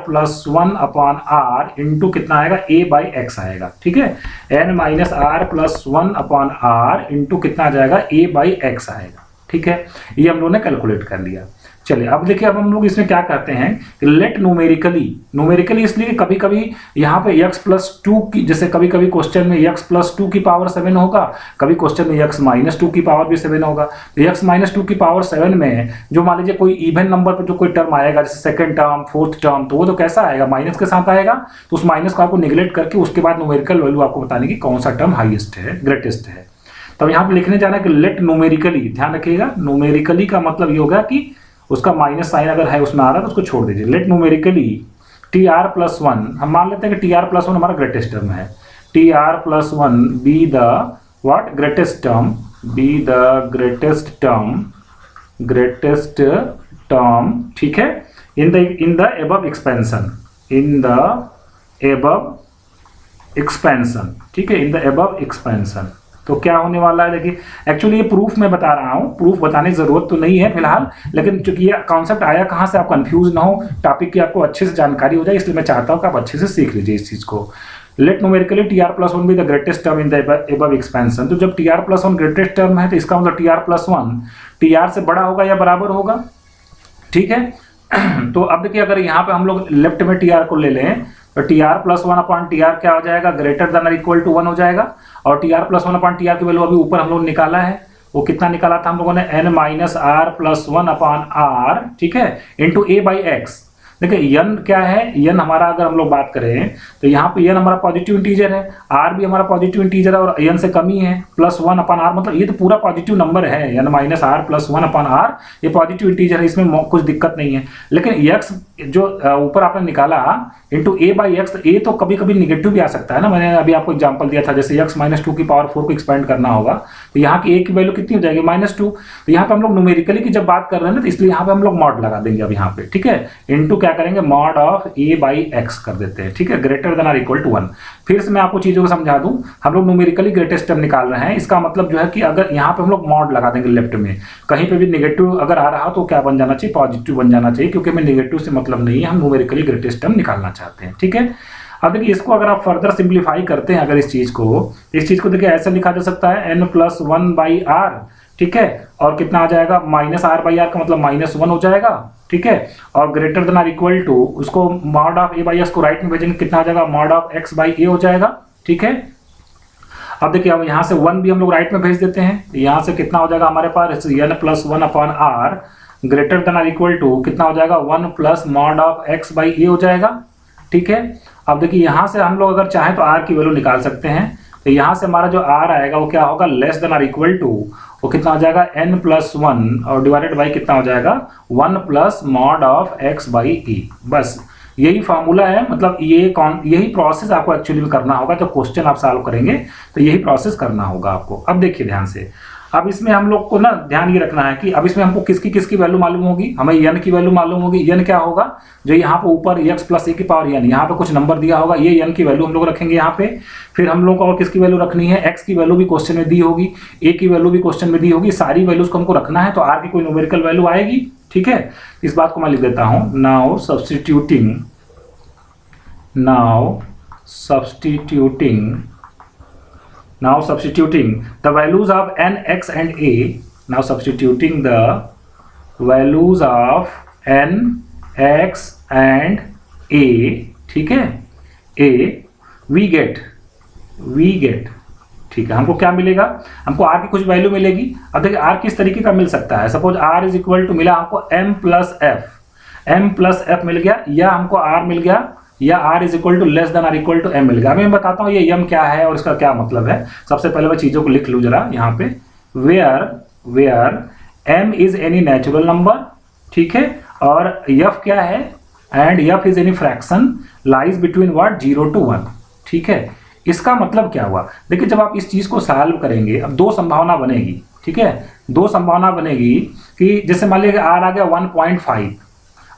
+ 1 upon r into कितना आएगा a/x आएगा, ठीक है, n - r + 1 upon r into कितना आ जाएगा a/x आएगा, ठीक है। ये हम लोगों ने कैलकुलेट कर लिया। चलिए अब देखिए, अब हम लोग इसमें क्या करते हैं कि लेट न्यूमेरिकली इसलिए कभी कभी यहाँ पे x + 2 की, जैसे कभी कभी क्वेश्चन में x + 2 की पावर 7 होगा, कभी क्वेश्चन में x - 2 की पावर भी 7 होगा। तो x - 2 की पावर 7 में जो मान लीजिए कोई इवन नंबर पर जो कोई टर्म आएगा, जैसे सेकंड टर्म, फोर्थ टर्म, तो वो तो कैसा आएगा, माइनस के साथ आएगा, तो उस माइनस को आपको निगलेक्ट करके उसके बाद न्यूमेरिकल वैल्यू आपको बताने की कौन सा टर्म हाईएस्ट है, ग्रेटेस्ट है। तब यहाँ पे लिखने जाना है कि लेट न्यूमेरिकली, ध्यान रखिएगा न्यूमेरिकली का मतलब ये होगा कि उसका माइनस साइन अगर है उसमें आ रहा है तो उसको छोड़ दीजिए। लेट न्यूमेरिकली टी आर + 1, हम मान लेते हैं कि टी आर + 1 हमारा ग्रेटेस्ट टर्म है, T R + 1 be the what greatest term, B the greatest term, ठीक है, इन the above expansion, in the above expansion, ठीक है, इन द एबव एक्सपेंशन। तो क्या होने वाला है, देखिए एक्चुअली ये प्रूफ मैं बता रहा हूँ, प्रूफ बताने की जरूरत तो नहीं है फिलहाल, लेकिन चूंकि ये कॉन्सेप्ट आया कहाँ से, आप कंफ्यूज ना हो, टॉपिक की आपको अच्छे से जानकारी हो जाए, इसलिए मैं चाहता हूँ कि आप अच्छे से सीख लीजिए इस चीज़ को। Let numerically T R + 1 be the greatest term in the above expansion. तो जब टी आर + 1 ग्रेटेस्ट टर्म है तो इसका मतलब टी आर + 1 टी आर से बड़ा होगा या बराबर होगा, ठीक है। तो अब देखिए अगर यहाँ पे हम लोग लेफ्ट में टी आर को ले लें तो T R + 1 upon T R क्या हो जाएगा, ग्रेटर देन और इक्वल टू 1 हो जाएगा, और T R + 1 upon T R की वैल्यू अभी ऊपर हम लोग निकाला है, वो कितना निकाला था हम लोगों ने n - r + 1 अपॉन r, ठीक है, इंटू a/x। देखिए n क्या है, n हमारा अगर हम लोग बात करें तो यहाँ पे n हमारा पॉजिटिव इंटीजर है, r भी हमारा पॉजिटिव इंटीजर है और n से कम ही है, +1 अपॉन r, मतलब ये तो पूरा पॉजिटिव नंबर है, n - r + 1 अपॉन r, ये पॉजिटिव इंटीजर है, इसमें कुछ दिक्कत नहीं है। लेकिन x जो ऊपर आपने निकाला इंटू a/x, a तो कभी कभी निगेटिव भी आ सकता है ना, मैंने अभी आपको एग्जांपल दिया था, जैसे x - 2 की पावर 4 को एक्सपेंड करना होगा तो यहाँ की a की वैल्यू कितनी हो जाएगी -2। तो यहाँ पे हम लोग न्यूमेरिकली की जब बात कर रहे हैं ना, तो इसलिए यहाँ पे हम लोग मॉड लगा देंगे अब यहाँ पे, ठीक है, इंटू क्या करेंगे मॉड ऑफ a/x कर देते हैं, ठीक है, ग्रेटर देन और इक्वल टू 1। फिर से मैं आपको चीजों को समझा दूं, हम लोग न्यूमेरिकली ग्रेटेस्ट टर्म निकाल रहे हैं, इसका मतलब जो है कि अगर यहाँ पे हम लोग मॉड लगा देंगे लेफ्ट में, कहीं पे भी नेगेटिव अगर आ रहा हो तो क्या बन जाना चाहिए, पॉजिटिव बन जाना चाहिए, क्योंकि हमें नेगेटिव से मतलब नहीं है, हम न्यूमेरिकली ग्रेटेस्ट टर्म निकालना चाहते हैं, ठीक है। अब देखिए इसको अगर आप फर्दर सिंप्लीफाई करते हैं, अगर इस चीज को देखिए ऐसे लिखा जा सकता है n + 1/r, ठीक है, और कितना आ जाएगा -r/r का मतलब -1 हो जाएगा, ठीक है, और ग्रेटर देन और इक्वल टू उसको मॉड ऑफ a/x को राइट में भेजेंगे, कितना आ जाएगा मॉड ऑफ x/a हो जाएगा, ठीक है। अब देखिए अब यहाँ से 1 भी हम लोग राइट में भेज देते हैं, यहाँ से कितना हो जाएगा हमारे पास n + 1 upon r greater then और इक्वल टू कितना हो जाएगा 1 + मॉड ऑफ x/a हो जाएगा, ठीक है। अब देखिए यहाँ से हम लोग अगर चाहें तो r की वैल्यू निकाल सकते हैं, तो यहाँ से हमारा जो r आएगा वो क्या होगा लेस देन और इक्वल टू, वो कितना हो जाएगा n + 1 और डिवाइडेड बाई कितना हो जाएगा 1 + मॉड ऑफ x/a। बस यही फार्मूला है, मतलब यही प्रोसेस आपको एक्चुअली में करना होगा, तो क्वेश्चन आप सॉल्व करेंगे तो यही प्रोसेस करना होगा आपको। अब देखिए ध्यान से, अब इसमें हम लोग को ना ध्यान ये रखना है कि अब इसमें हमको किसकी वैल्यू मालूम होगी, हमें n की वैल्यू मालूम होगी। n क्या होगा, जो यहाँ पे ऊपर x + a की पावर n, यहाँ पे कुछ नंबर दिया होगा, ये n की वैल्यू हम लोग रखेंगे यहाँ पे। फिर हम लोग को और किसकी वैल्यू रखनी है, x की वैल्यू भी क्वेश्चन में दी होगी, a की वैल्यू भी क्वेश्चन में दी होगी, सारी वैल्यूज को हमको रखना है, तो r की कोई न्यूमेरिकल वैल्यू आएगी, ठीक है। इस बात को मैं लिख देता हूँ, now substituting the values of n, x and a, now substituting the values of n, x and a, ठीक है, a we get, ठीक है, हमको क्या मिलेगा, हमको r की कुछ वैल्यू मिलेगी। अब देखिए r किस तरीके का मिल सकता है, सपोज r = मिला हमको m + f मिल गया, या हमको r मिल गया या r is equal to less than or equal to m मिल गया। अभी मैं बताता हूँ ये m क्या है और इसका क्या मतलब है। सबसे पहले मैं चीज़ों को लिख लूँ जरा यहाँ पे, where m is any natural number, ठीक है, और f क्या है, and f is any fraction lies between what 0 to 1, ठीक है। इसका मतलब क्या हुआ, देखिए जब आप इस चीज़ को सॉल्व करेंगे, अब दो संभावना बनेगी, ठीक है, दो संभावना बनेगी कि जैसे मान लीजिए r आ गया 1.5,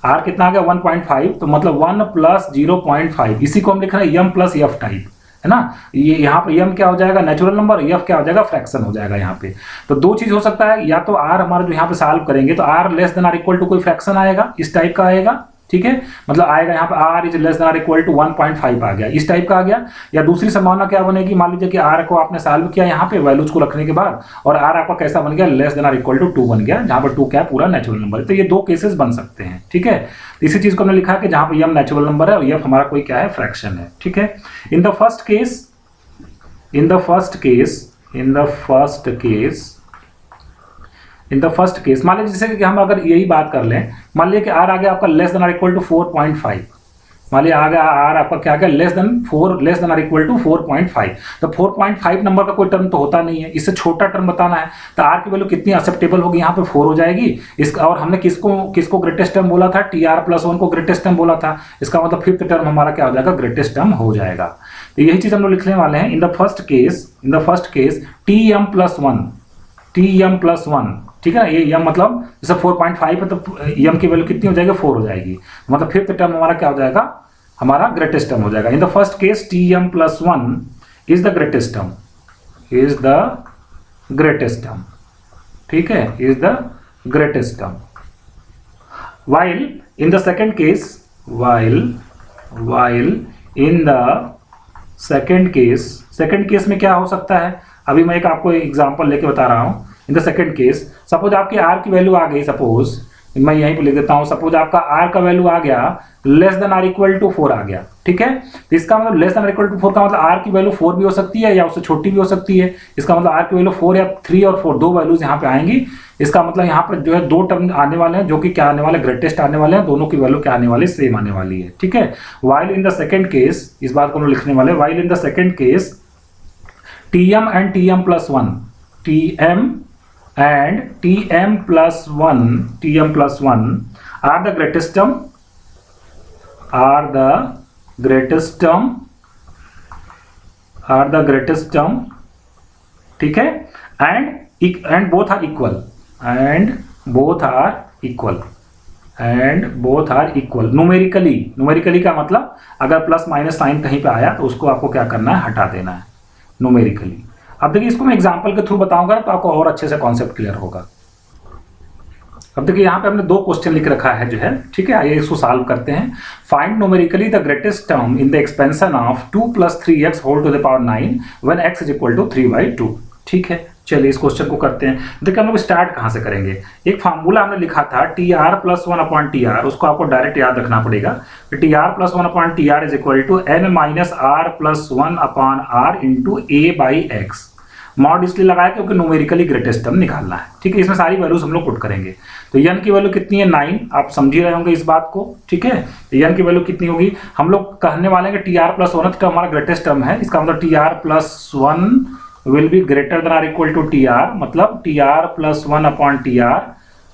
r कितना आ गया 1.5, तो मतलब 1 प्लस 0.5, इसी को हम लिख रहे हैं m प्लस f टाइप, है ना। ये यहाँ पे m क्या हो जाएगा नेचुरल नंबर, f क्या हो जाएगा फ्रैक्शन हो जाएगा यहाँ पे। तो दो चीज हो सकता है, या तो r हमारा जो यहाँ पे सॉल्व करेंगे तो r less than or equal to कोई फ्रैक्शन आएगा, इस टाइप का आएगा, ठीक है, मतलब आएगा यहाँ पे r is less than or equal to 1.5 आ गया, इस टाइप का आ गया। या दूसरी संभावना क्या बनेगी, मान लीजिए कि r को आपने सॉल्व किया यहाँ पे वैल्यूज को रखने के बाद, और r आपका कैसा बन गया, less than or equal to 2 बन गया, जहाँ पर 2 क्या है पूरा नेचुरल नंबर है। तो ये दो केसेस बन सकते हैं, ठीक है। इसी चीज को हमने लिखा कि जहाँ पे m नेचुरल नंबर है और f हमारा कोई क्या है फ्रैक्शन है, ठीक है। इन द फर्स्ट केस मान लीजिए जैसे कि हम अगर यही बात कर लें, मान लीजिए कि r आ गया आपका less than or equal to 4.5, मान लीजिए आ गया r आपका क्या गया less than or equal to 4.5, तो 4.5 नंबर का कोई टर्म तो होता नहीं है, इससे छोटा टर्म बताना है, तो r की वैल्यू कितनी एक्सेप्टेबल होगी, यहाँ पे 4 हो जाएगी। इसका और हमने किसको ग्रेटेस्ट टर्म बोला था, tr+1 को ग्रेटेस्ट टर्म बोला था, इसका मतलब फिफ्थ टर्म हमारा क्या हो जाएगा, ग्रेटेस्ट टर्म हो जाएगा। तो यही चीज हम लोग लिखने वाले हैं। In the first case tm+1, ठीक है, ये m मतलब जैसे 4.5 है तो m की वैल्यू कितनी हो जाएगी, 4 हो जाएगी, मतलब फिफ्थ टर्म हमारा क्या हो जाएगा, हमारा ग्रेटेस्ट टर्म हो जाएगा। In the first case tm+1 is the greatest term, ठीक है, is the greatest term. while in the second case में क्या हो सकता है, अभी मैं एक आपको एग्जांपल लेके बता रहा हूं। In the second case suppose आपकी r की वैल्यू आ गई, सपोज मैं यहीं पे लिख देता हूं, सपोज आपका r का वैल्यू आ गया less than or equal to 4 आ गया, ठीक है। तो इसका मतलब less than or equal to 4 का मतलब r की वैल्यू 4 भी हो सकती है या उससे छोटी भी हो सकती है। इसका मतलब r की वैल्यू 4 या 3 और 4 दो वैल्यूज यहाँ पे आएंगी। इसका मतलब यहाँ पर जो है दो टर्म आने वाले हैं जो कि क्या आने वाले, ग्रेटेस्ट आने वाले हैं, दोनों की वैल्यू क्या आने वाली, सेम आने वाली है, ठीक है। While in the second case, इस बात को हम लिखने वाले, while in the second case tm and tm+1 are the greatest term, ठीक है, and both are equal numerically का मतलब अगर प्लस माइनस साइन कहीं पे आया तो उसको आपको क्या करना है, हटा देना है न्यूमेरिकली। अब देखिए इसको मैं एग्जांपल के थ्रू बताऊंगा तो आपको और अच्छे से कॉन्सेप्ट क्लियर होगा। अब देखिए यहाँ पे हमने दो क्वेश्चन लिख रखा है जो है, ठीक है, आइए इसको सॉल्व करते हैं। Find numerically the greatest term in the expansion of 2 + 3x whole to the power 9 when x is equal to 3/2, ठीक है। चलिए इस क्वेश्चन को करते हैं। देखिए हम लोग स्टार्ट कहाँ से करेंगे, एक फार्मूला हमने लिखा था tr+1/tr, उसको आपको डायरेक्ट याद रखना पड़ेगा। tr+1/tr is equal to n-r+1/r into a/x। Mod इसलिए लगाया क्योंकि न्यूमेरिकली ग्रेटेस्ट टर्म निकालना है, ठीक है। इसमें सारी वैल्यूज हम लोग पुट करेंगे। तो n की वैल्यू कितनी है, 9, आप समझ ही रहे होंगे इस बात को, ठीक है। n की वैल्यू कितनी होगी, हम लोग कहने वाले हैं कि tr+1 तो हमारा ग्रेटेस्ट टर्म है, इसका मतलब tr+1 will be greater than or equal to tr, मतलब tr+1/tr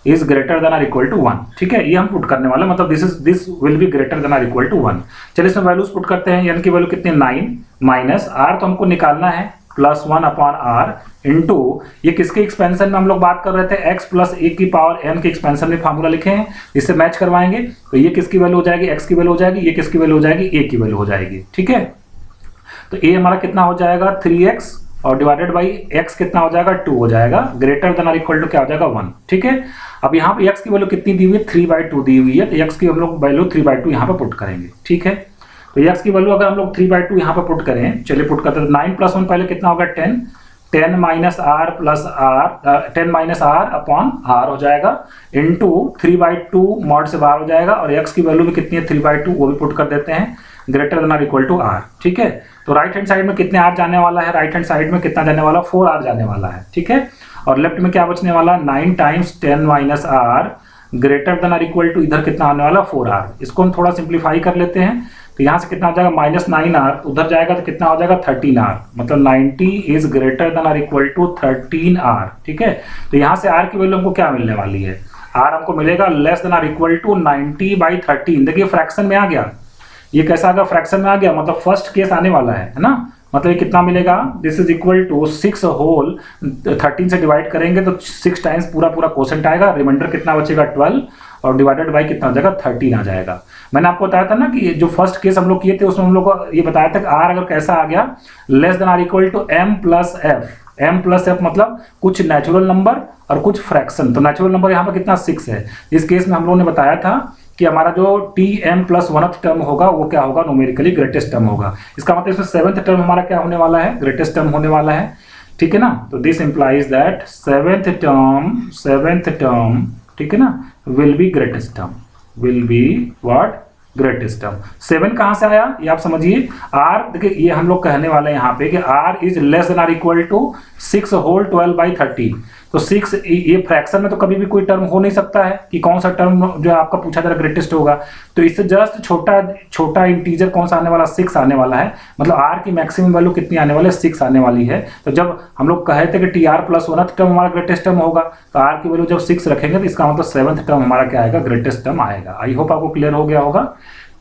is greater than or equal to 1, ठीक है। ये हम पुट करने वाले, मतलब this will be greater than or equal to 1। चलिए इसमें वैल्यूज पुट करते हैं। n की वैल्यू कितनी, 9 माइनस r तो हमको निकालना है +1/r इंटू ये किसके एक्सपेंशन में हम लोग बात कर रहे थे, x + a की पावर n के एक्सपेंशन में फार्मूला लिखे हैं, इससे मैच करवाएंगे तो ये किसकी वैल्यू हो जाएगी, x की वैल्यू हो जाएगी, ये किसकी वैल्यू हो जाएगी, a की वैल्यू हो जाएगी, ठीक है। तो a हमारा कितना हो जाएगा 3x और डिवाइडेड बाई x कितना हो जाएगा 2 हो जाएगा, ग्रेटर देन और इक्वल टू क्या हो जाएगा 1, ठीक है। अब यहाँ पे x की वैल्यू कितनी दी हुई है, 3/2 दी हुई है, तो x की हम लोग वैल्यू 3/2 यहाँ पे पुट करेंगे, ठीक है। तो x की वैल्यू अगर हम लोग 3/2 यहाँ पे पुट करें, चलिए पुट करते हैं। 9 + 1 पहले कितना होगा 10 -r/r हो जाएगा इंटू 3/2 मॉड से बाहर हो जाएगा, और x की वैल्यू भी कितनी है 3/2, वो भी पुट कर देते हैं, ग्रेटर देन और इक्वल टू r, ठीक है। तो राइट हैंड साइड में कितने r जाने वाला है, राइट हैंड साइड में कितना जाने वाला, 4r जाने वाला है, ठीक है। और लेफ्ट में क्या बचने वाला, 9 × 10 - r ग्रेटर देन और इक्वल टू इधर कितना आने वाला 4r। इसको हम थोड़ा सिंप्लीफाई कर लेते हैं, तो यहाँ से कितना हो जाएगा -9r, उधर जाएगा तो कितना हो जाएगा 13r, मतलब 90 is greater than or equal to 13r। ठीक है, तो यहाँ से r की वैल्यू हमको क्या मिलने वाली है, r हमको मिलेगा less than or equal to 90/13। देखिए फ्रैक्शन में आ गया, ये कैसा आ गया, फ्रैक्शन में आ गया, मतलब फर्स्ट केस आने वाला है ना। मतलब ये कितना मिलेगा, this is equal to 6 whole 13 से डिवाइड करेंगे तो 6 टाइम्स पूरा क्वोशंट आएगा, रिमाइंडर कितना बचेगा 12 और डिवाइडेड बाई कितना हो जाएगा 13 आ जाएगा। मैंने आपको बताया था ना कि जो फर्स्ट केस हम लोग किए थे उसमें हम लोग को ये बताया था कि आर अगर कैसा आ गया less than or equal to m plus F, मतलब कुछ नेचुरल नंबर और कुछ फ्रैक्शन। तो नेचुरल नंबर यहाँ पर कितना 6 है। इस केस में हम लोगों ने बताया था कि हमारा जो tm प्लस 1th टर्म होगा वो क्या होगा, न्यूमेरिकली ग्रेटेस्ट टर्म होगा। इसका मतलब इसमें 7th टर्म हमारा क्या होने वाला है, ग्रेटेस्ट टर्म होने वाला है। ठीक है ना, तो this implies that 7th term ठीक है ना will be greatest term, will be what, greatest term. 7 कहां से आया ये आप समझिए, r देखिए ये हम लोग कहने वाले हैं यहाँ पे कि r is less than or equal to 6 whole 12/13। तो 6 ये फ्रैक्शन में तो कभी भी कोई टर्म हो नहीं सकता है कि कौन सा टर्म जो आपका पूछा जा रहा ग्रेटेस्ट होगा। तो इससे जस्ट छोटा इंटीजर कौन सा आने वाला, 6 आने वाला है। मतलब r की मैक्सिमम वैल्यू कितनी आने वाली है, 6 आने वाली है। तो जब हम लोग कहे थे कि tr प्लस 1th टर्म हमारा ग्रेटेस्ट टर्म होगा, तो r की वैल्यू जब 6 रखेंगे तो इसका मतलब 7th टर्म हमारा क्या आएगा, ग्रेटेस्ट टर्म आएगा। आई होप आपको क्लियर हो गया होगा।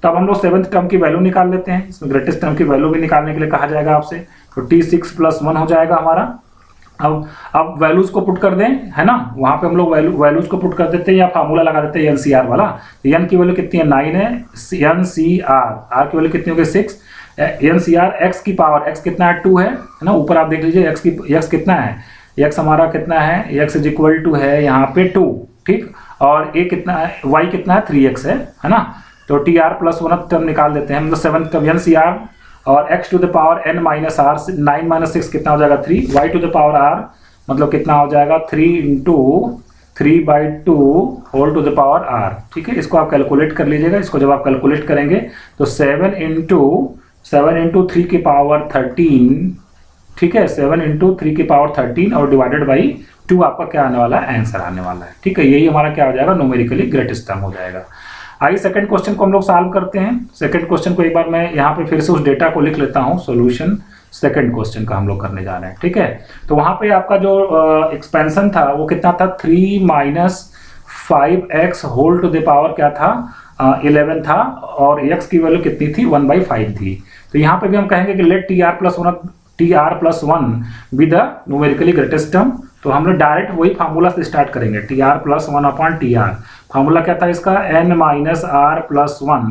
तब हम लोग 7th टर्म की वैल्यू निकाल लेते हैं। इसमें ग्रेटेस्ट टर्म की वैल्यू भी निकालने के लिए कहा जाएगा आपसे, तो t6 प्लस 1 हो जाएगा हमारा। अब वैल्यूज को पुट कर दें, है ना, वहां पे हम लोग वैल्यूज को पुट कर देते हैं या फार्मूला लगा देते हैं NCR वाला। तो n की वैल्यू कितनी है 9 है, NCR r की वैल्यू कितनी हो गई 6, NCR x की पावर x कितना है 2 है ना। ऊपर आप देख लीजिए x कितना है, x हमारा कितना है, x इज इक्वल टू है यहाँ पे 2, ठीक, और a कितना है, y कितना है 3x है ना। तो tr प्लस 1th टर्म निकाल देते हैं, मतलब 7th टर्म NCR और x to the power n minus r, 9 minus 6 कितना हो जाएगा 3, y to the power r मतलब कितना हो जाएगा 3 into 3/2 whole to the power r। ठीक है, इसको आप कैलकुलेट कर लीजिएगा। इसको जब आप कैलकुलेट करेंगे तो 7 इंटू 3 की पावर 13, ठीक है, 7 इंटू 3 की पावर 13 और डिवाइडेड बाई 2 आपका क्या आने वाला है, आंसर आने वाला है। ठीक है, यही हमारा क्या हो जाएगा, न्यूमेरिकली ग्रेटेस्ट टर्म हो जाएगा। आइए सेकंड क्वेश्चन को हम लोग सॉल्व करते हैं। सेकंड क्वेश्चन को एक बार मैं यहाँ पे फिर से उस डेटा को लिख लेता हूँ। सॉल्यूशन सेकंड क्वेश्चन का हम लोग करने जा रहे हैं। ठीक है, तो वहाँ पे आपका जो एक्सपेंशन था वो कितना था, 3 minus 5x whole to the power क्या था 11 था, और x की वैल्यू कितनी थी 1/5 थी। तो यहाँ पे भी हम कहेंगे कि let tr plus 1 be the numerically greatest term. तो हम लोग डायरेक्ट वही फार्मूला से स्टार्ट करेंगे, tr plus 1 upon tr। Formula क्या था इसका, n minus r plus 1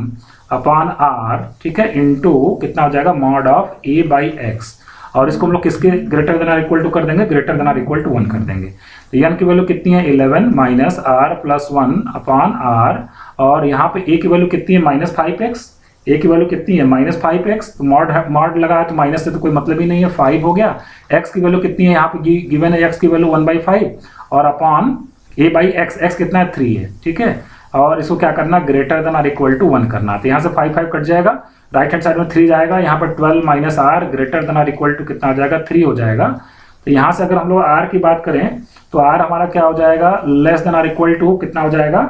upon r, ठीक है, इंटू कितना हो जाएगा mod of a by x। और इसको हम लोग किसके greater than or equal to कर देंगे, greater than or equal to 1 कर देंगे। तो n की वैल्यू कितनी है 11 minus r plus 1 upon r, और यहाँ पे a की वैल्यू कितनी है -5x, a की वैल्यू कितनी है -5x। तो मॉड लगा है तो माइनस से तो कोई मतलब ही नहीं है, 5 हो गया। x की वैल्यू कितनी है, यहाँ पे गिवन है x की वैल्यू 1/5 और अपॉन a बाई x कितना है 3 है। ठीक है, और इसको क्या करना, greater than or equal to 1 करना। तो यहाँ से 5 कट जाएगा, राइट हैंड साइड में 3 जाएगा, यहाँ पर 12 minus r greater than or equal to कितना हो जाएगा 3 हो जाएगा। तो यहाँ से अगर हम लोग r की बात करें तो r हमारा क्या हो जाएगा, less than or equal to कितना हो जाएगा,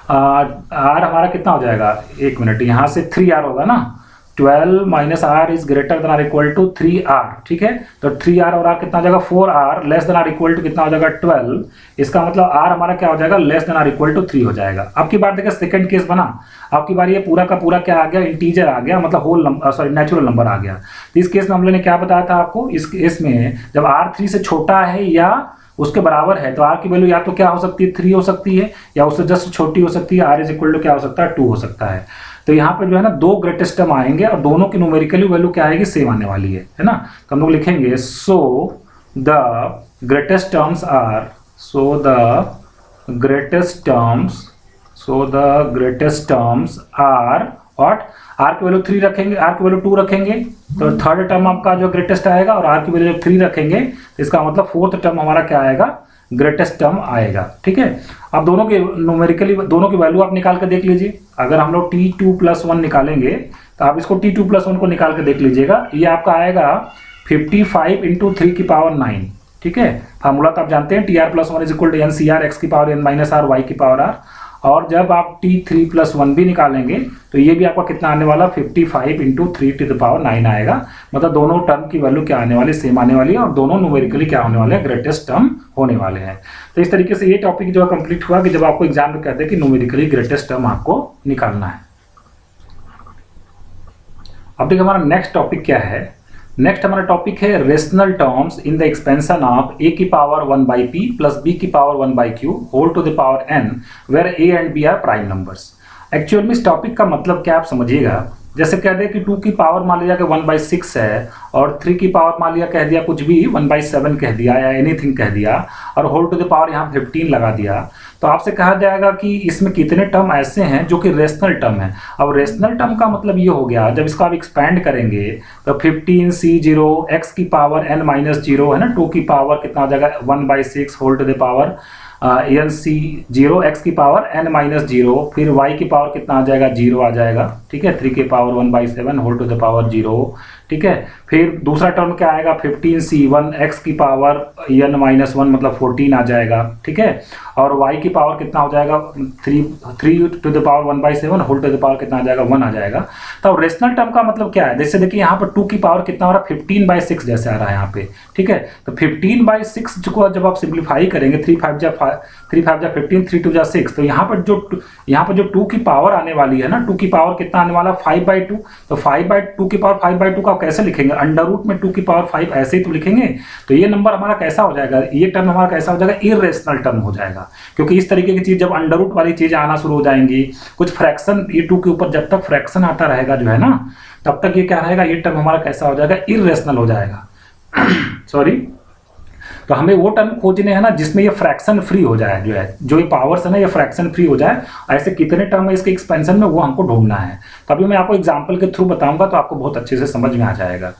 r हमारा कितना हो जाएगा, एक मिनट, यहाँ से 3r होगा ना, 12 minus r is greater than or equal to 3r। ठीक है, तो 3r और r कितना हो जाएगा 4r less than or equal to कितना हो जाएगा 12। इसका मतलब r हमारा क्या हो जाएगा, less than or equal to 3 हो जाएगा। अब की बार देखिए सेकंड केस बना, आपकी बार ये पूरा का पूरा क्या आ गया, इंटीजर आ गया, मतलब whole number, sorry natural number आ गया। तो इस केस में हम लोगों ने क्या बताया था आपको, इस केस में जब r 3 से छोटा है या उसके बराबर है तो r की वैल्यू या तो क्या हो सकती है 3 हो सकती है, या उससे जस्ट छोटी हो सकती है, r इज इक्वल टू क्या हो सकता है 2 हो सकता है। तो यहाँ पे जो है ना 2 ग्रेटेस्ट टर्म आएंगे और दोनों की न्यूमेरिकली वैल्यू क्या आएगी, सेम आने वाली है ना। तो हम लोग लिखेंगे so the greatest terms are, are what, r की वैल्यू 3 रखेंगे, r की वैल्यू 2 रखेंगे तो थर्ड टर्म आपका जो ग्रेटेस्ट आएगा, और r की वैल्यू 3 रखेंगे तो इसका मतलब फोर्थ टर्म हमारा क्या आएगा, ग्रेटेस्ट टर्म आएगा। ठीक है, अब दोनों के न्यूमेरिकली दोनों की वैल्यू आप निकाल के देख लीजिए। अगर हम लोग t2 प्लस 1 निकालेंगे तो आप इसको t2 प्लस 1 को निकाल के देख लीजिएगा, ये आपका आएगा 55 इंटू 3 की पावर 9। ठीक है, फार्मूला तो आप जानते हैं, tr plus 1 is equal to NCR x की power n minus r y की पावर r, और जब आप t3+1 भी निकालेंगे तो ये भी आपका कितना आने वाला 55 इंटू 3⁹ आएगा। मतलब दोनों टर्म की वैल्यू क्या आने वाली, सेम आने वाली है और दोनों न्यूमेरिकली क्या होने वाले हैं, ग्रेटेस्ट टर्म होने वाले हैं। तो इस तरीके से ये टॉपिक जो है कंप्लीट हुआ कि जब आपको एग्जाम में कहते हैं कि न्यूमेरिकली ग्रेटेस्ट टर्म आपको निकालना है। अब देखिए हमारा नेक्स्ट टॉपिक क्या है। नेक्स्ट हमारा टॉपिक है rational terms in the expansion of a की पावर 1/p प्लस b की power 1/q whole to the power n where a and b are prime numbers. Actual में इस टॉपिक का मतलब क्या आप समझिएगा। जैसे कह दे कि 2 की पावर मान लिया कि 1/6 है और 3 की पावर मान लिया कह दिया कुछ भी 1/7 कह दिया या एनीथिंग कह दिया और होल टू द पावर यहाँ 15 लगा दिया, तो आपसे कहा जाएगा कि इसमें कितने टर्म ऐसे हैं जो कि रेशनल टर्म है। अब रेशनल टर्म का मतलब ये हो गया, जब इसको आप एक्सपैंड करेंगे तो 15c0 x की पावर n-0 है ना, 2 की पावर कितना हो जाएगा 1/6 whole to the power nc0 x की पावर n-0, फिर y की पावर कितना आ जाएगा 0 आ जाएगा, ठीक है, 3 की power 1/7 whole to the power 0, ठीक है। फिर दूसरा टर्म क्या आएगा 15c1 x की पावर n-1 मतलब 14 आ जाएगा, ठीक है, और y की पावर कितना हो जाएगा 3 to the power 1/7 whole to the power कितना आ जाएगा 1 आ जाएगा। तो रेशनल टर्म का मतलब क्या है, जैसे देखिए यहाँ पर 2 की पावर कितना हो रहा है 15/6 जैसे आ रहा है यहाँ पे, ठीक है। तो 15/6 को जब आप सिंप्लीफाई करेंगे 3 5 जा 15, 3 2 जा 6, तो यहाँ पर जो 2 की पावर आने वाली है ना, 2 की पावर कितना आने वाला 5/2, तो 5/2 की पावर 5/2 का कैसे लिखेंगे, अंडर रूट में 2 की पावर 5 ऐसे ही तो लिखेंगे। तो ये नंबर हमारा कैसा हो जाएगा, ये टर्म हमारा कैसा हो जाएगा, इरेशनल टर्म हो जाएगा। क्योंकि इस तरीके की चीज जब अंडर रूट वाली चीज आना शुरू हो जाएंगी, कुछ फ्रैक्शन ये 2 के ऊपर जब तक फ्रैक्शन आता रहेगा जो है ना, तब तक ये क्या रहेगा, ये टर्म हमारा कैसा हो जाएगा, इरेशनल हो जाएगा सॉरी। तो हमें वो टर्म खोजने हैं ना जिसमें ये फ्रैक्शन फ्री हो जाए, जो ये पावर्स है ना ये फ्रैक्शन फ्री हो जाए। ऐसे कितने टर्म है इसके एक्सपेंशन में वो हमको ढूंढना है। तभी मैं आपको एग्जांपल के थ्रू बताऊंगा तो आपको बहुत अच्छे से समझ में आ जाएगा।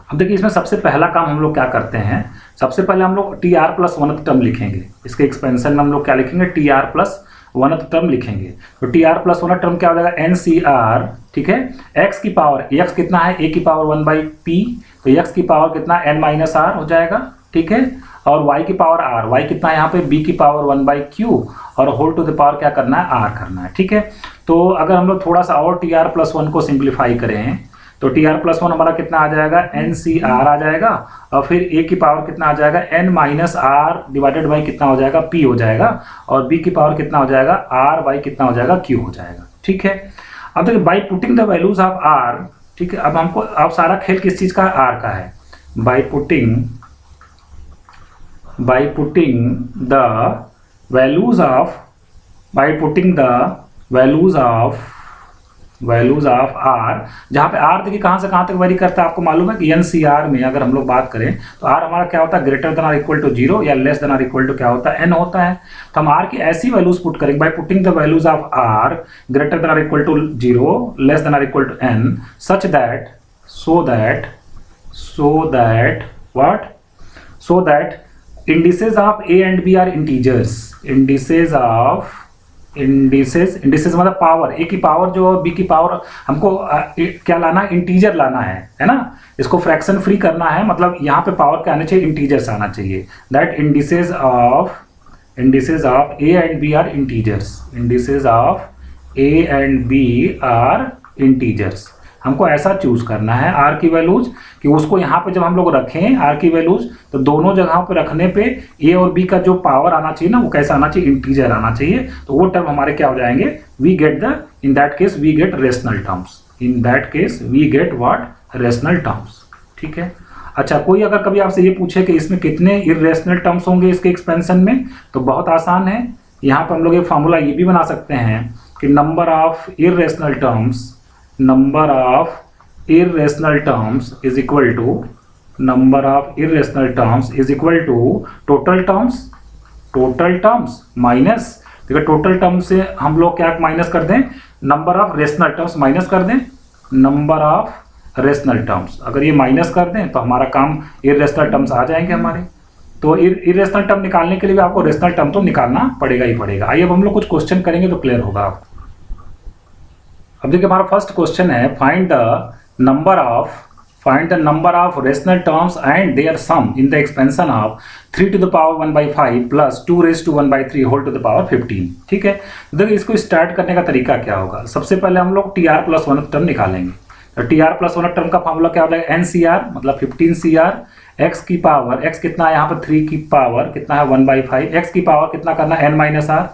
अब देखिए इसमें सबसे पहला काम हम लोग क्या करते हैं, सबसे पहले हम लोग tr+1th टर्म लिखेंगे। इसके एक्सपेंशन में हम लोग क्या लिखेंगे, tr+1th टर्म लिखेंगे। तो tr+1th टर्म क्या हो जाएगा ncr, ठीक है, x की पावर, x कितना है a की पावर 1/p, तो x की पावर कितना n-r हो जाएगा, ठीक है, और y की पावर r, y कितना है यहाँ पे b की पावर 1/q और होल टू द पावर क्या करना है r करना है, ठीक है। तो अगर हम लोग थोड़ा सा और tr+1 को सिंप्लीफाई करें तो tr+1 हमारा कितना आ जाएगा ncr आ जाएगा और फिर a की पावर कितना आ जाएगा n-r डिवाइडेड बाई कितना हो जाएगा p हो जाएगा और b की पावर कितना हो जाएगा r बाई कितना हो जाएगा q हो जाएगा, ठीक है। अब देखिए by putting the values of r, ठीक है, अब हमको अब सारा खेल किस चीज का r का है, by putting the values of r, जहाँ पे r देखिए कहाँ से कहाँ तक वेरी करता है आपको मालूम है कि NCR में अगर हम लोग बात करें तो r हमारा क्या होता है greater than or equal to 0 या less than or equal to क्या होता है n होता है। तो हम r की ऐसी वैल्यूज पुट करेंगे by putting the values of r greater than or equal to 0 less than or equal to n such that so that indices of a and b are integers, indices मतलब power, a की power जो b की power हमको क्या लाना है, integer लाना है ना, इसको फ्रैक्शन फ्री करना है, मतलब यहाँ पे पावर क्या आना चाहिए, इंटीजर्स आना चाहिए। That indices of a and b are integers, indices of a and b are integers। हमको ऐसा चूज करना है r की वैल्यूज कि उसको यहाँ पे जब हम लोग रखें r की वैल्यूज तो दोनों जगहों पे रखने पे a और b का जो पावर आना चाहिए ना वो कैसा आना चाहिए, इंटीजर आना चाहिए। तो वो टर्म हमारे क्या हो जाएंगे, in that case we get rational terms, ठीक है। अच्छा कोई अगर कभी आपसे ये पूछे कि इसमें कितने इरेशनल टर्म्स होंगे इसके एक्सपेंशन में, तो बहुत आसान है, यहाँ पर हम लोग एक फॉर्मूला ये भी बना सकते हैं कि number of irrational terms is equal to total terms minus, देखिए टोटल टर्म से हम लोग क्या माइनस कर दें, number of rational terms minus कर दें, नंबर ऑफ रेशनल टर्म्स अगर ये माइनस कर दें तो हमारा काम इरेशनल टर्म्स आ जाएंगे हमारे। तो इरेशनल टर्म निकालने के लिए भी आपको रेशनल टर्म तो निकालना पड़ेगा ही पड़ेगा। आइए अब हम लोग कुछ क्वेश्चन करेंगे तो क्लियर होगा। अब देखिए हमारा फर्स्ट क्वेश्चन है, find the number of find the number of rational terms and their sum in the expansion of 3 to the power 1/5 plus 2 raised to 1/3 whole to the power 15। ठीक है, तो देखिए इसको स्टार्ट करने का तरीका क्या होगा। सबसे पहले हम लोग टी आर प्लस 1 टर्म निकालेंगे। तो टी आर प्लस 1 टर्म का फॉर्मूला क्या हो जाएगा, एन सी आर मतलब 15CR एक्स की पावर, एक्स कितना है यहाँ पर 3 की पावर कितना है 1/5, एक्स की पावर कितना करना है n माइनस आर